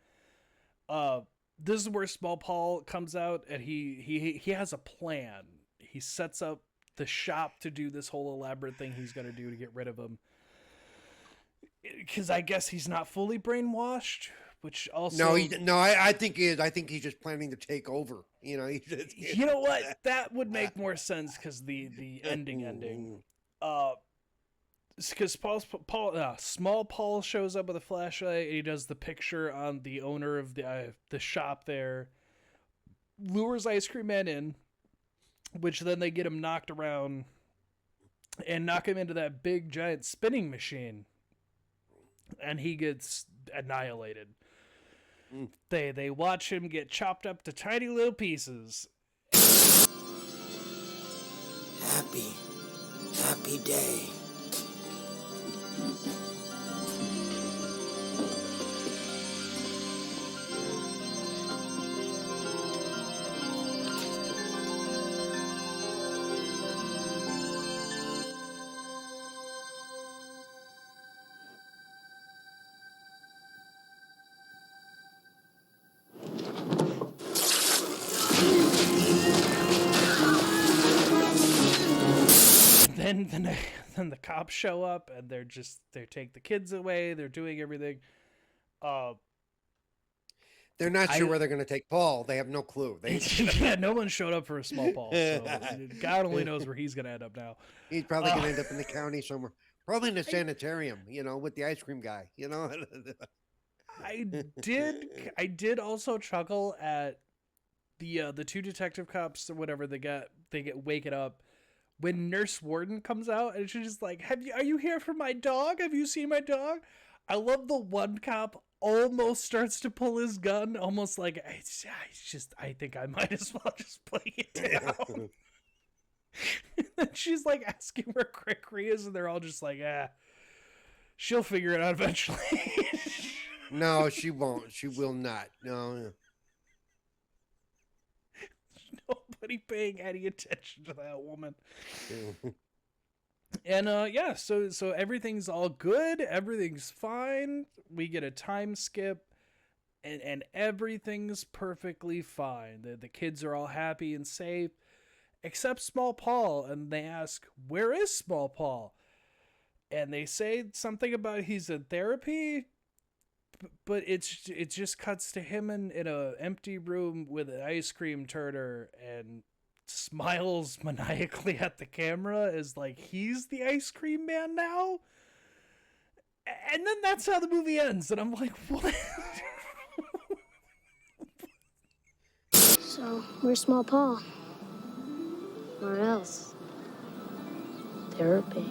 This is where Small Paul comes out, and he has a plan. He sets up the shop to do this whole elaborate thing he's going to do to get rid of him. Because I guess he's not fully brainwashed, which also... No, I think he is. I think he's just planning to take over. You know, you know what? That would make more sense because the ending. Because Small Paul shows up with a flashlight, and he does the picture on the owner of the shop there, lures Ice Cream Man in, which then they get him knocked around and knock him into that big giant spinning machine, and he gets annihilated. They watch him get chopped up to tiny little pieces. Happy day. Then the cops show up, and they take the kids away. They're doing everything. They're not sure where they're going to take Paul. They have no clue. Yeah, no one showed up for a Small Paul. So God only knows where he's going to end up now. He's probably going to end up in the county somewhere. Probably in a sanitarium, with the ice cream guy, I did also chuckle at the two detective cops or whatever they get waken up when Nurse Warden comes out, and she's just like, are you here for my dog? Have you seen my dog? I love the one cop almost starts to pull his gun, almost like, I think I might as well just put it down. And she's like asking where Crickery is, and they're all just like, she'll figure it out eventually. No, she won't. She will not. No. Nobody paying any attention to that woman. And so everything's all good, everything's fine. We get a time skip, and everything's perfectly fine. The kids are all happy and safe, except Small Paul, and they ask, where is Small Paul? And they say something about he's in therapy, but it just cuts to him in a empty room with an ice cream turner and smiles maniacally at the camera as like he's the ice cream man now. And then that's how the movie ends, and I'm like, what? So, where's Small Paul? Or else? Therapy.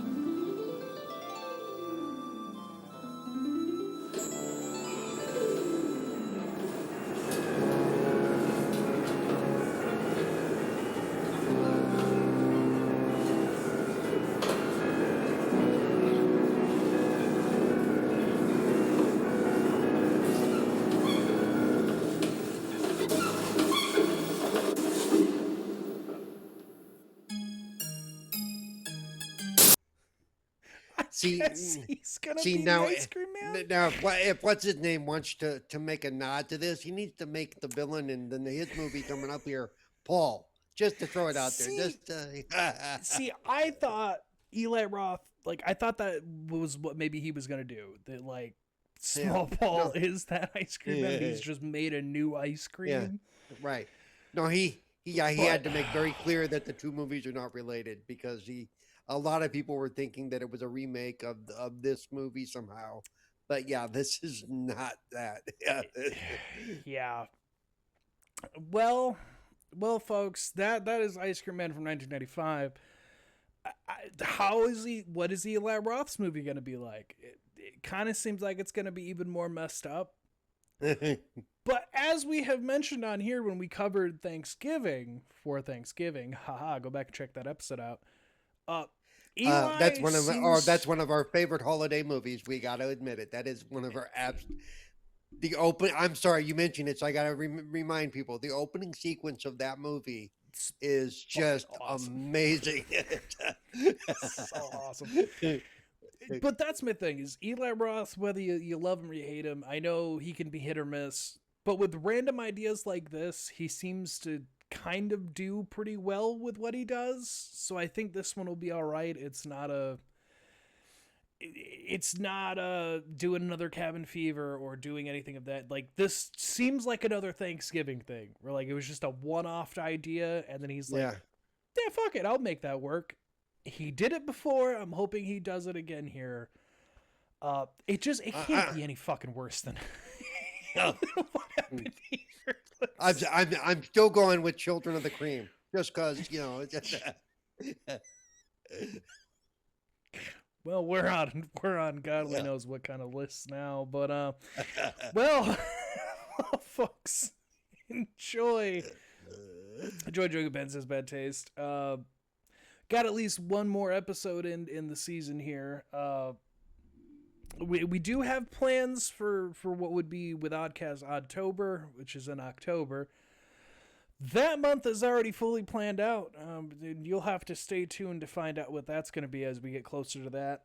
He's gonna be now, the ice cream man? Now, if what's his name wants to make a nod to this, he needs to make the villain in his movie coming up here, Paul, just to throw it out there. See, I thought Eli Roth, I thought that was what maybe he was gonna do. That Small Paul is that ice cream man. He's just made a new ice cream. Yeah, right. No, he had to make very clear that the two movies are not related because a lot of people were thinking that it was a remake of this movie somehow. But yeah, this is not that. Yeah. Well, folks, that is Ice Cream Man from 1995. What is Eli Roth's movie going to be like? It kind of seems like it's going to be even more messed up. But as we have mentioned on here when we covered Thanksgiving, go back and check that episode out. That's one of our favorite holiday movies. We got to admit it. That is one of our apps. I'm sorry you mentioned it, so I got to remind people. The opening sequence of that movie is just awesome. Amazing. So awesome. But that's my thing, is Eli Roth, whether you love him or you hate him, I know he can be hit or miss, but with random ideas like this, he seems to kind of do pretty well with what he does. So I think this one will be all right. It's not doing another Cabin Fever or doing anything of that. Like, this seems like another Thanksgiving thing where, like, it was just a one-off idea, and then he's like, yeah, fuck it, I'll make that work. He did it before. I'm hoping he does it again here. It can't be any fucking worse than what happened here. I'm still going with Children of the Cream, just because, you know. Well, we're on God only knows what kind of lists now, but well, folks, enjoy Joe Ben's Bad Taste. Got at least one more episode in the season here. We do have plans for what would be with Oddcast Oddtober, which is in October. That month is already fully planned out. You'll have to stay tuned to find out what that's going to be as we get closer to that.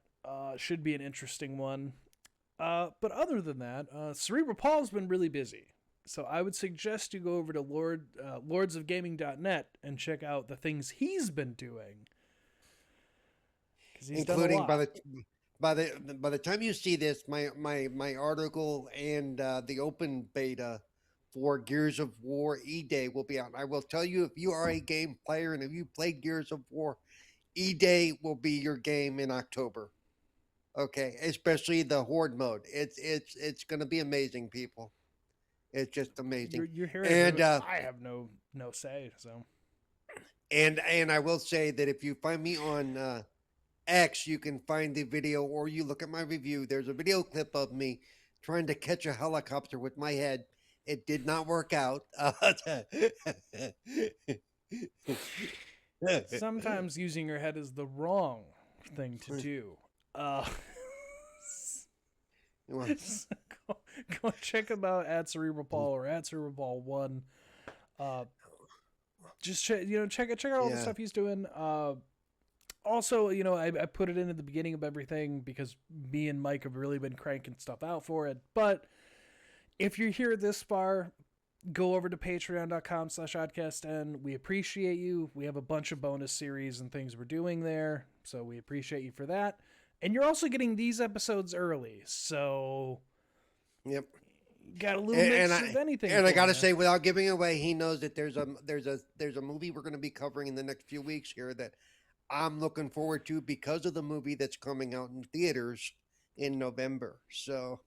Should be an interesting one. But other than that, Cerebral Paul's been really busy. So I would suggest you go over to lordsofgaming.net and check out the things he's been doing. Including by the time you see this, my article and the open beta for Gears of War E-Day will be out. I will tell you, if you are a game player and if you play Gears of War, E-Day will be your game in October. Okay, especially the Horde mode. It's going to be amazing, people. It's just amazing. You're hearing and I have no say. So, and I will say that if you find me on X, you can find the video, or you look at my review. There's a video clip of me trying to catch a helicopter with my head. It did not work out. Sometimes using your head is the wrong thing to do. Go check him out at Cerebral Paul or at Cerebral Paul 1. Just check out all the stuff he's doing. Also, I put it in at the beginning of everything because me and Mike have really been cranking stuff out for it. But if you're here this far, go over to patreon.com/oddcastn. We appreciate you. We have a bunch of bonus series and things we're doing there, so we appreciate you for that. And you're also getting these episodes early, so yep, got a little mix of anything. And I got to say, without giving away, he knows that there's a movie we're going to be covering in the next few weeks here that I'm looking forward to because of the movie that's coming out in theaters in November. So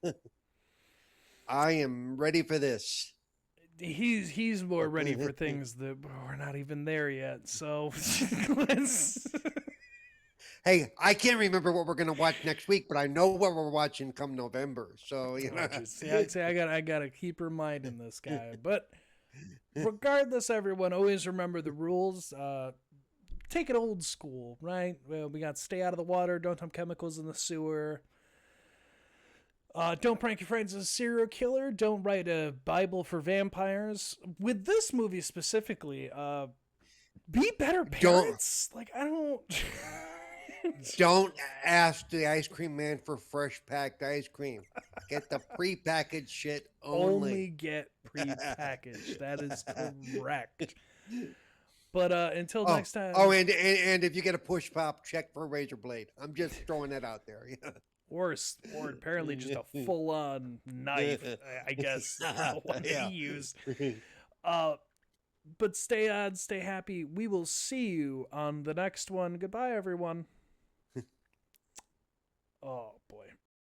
I am ready for this. He's more ready for things that we're not even there yet. So hey, I can't remember what we're going to watch next week, but I know what we're watching come November. So I gotta keep reminding this guy. But regardless, everyone, always remember the rules. Take it old school, right? Well, we got stay out of the water, don't dump chemicals in the sewer. Don't prank your friends as a serial killer. Don't write a Bible for vampires. With this movie specifically, be better parents. Don't ask the ice cream man for fresh packed ice cream. Get the pre-packaged shit only. Only get pre-packaged. That is correct. But until next time. Oh, and if you get a push pop, check for a razor blade. I'm just throwing that out there. Or apparently just a full-on knife, I guess, what he used. But stay on, stay happy. We will see you on the next one. Goodbye, everyone. Oh, boy.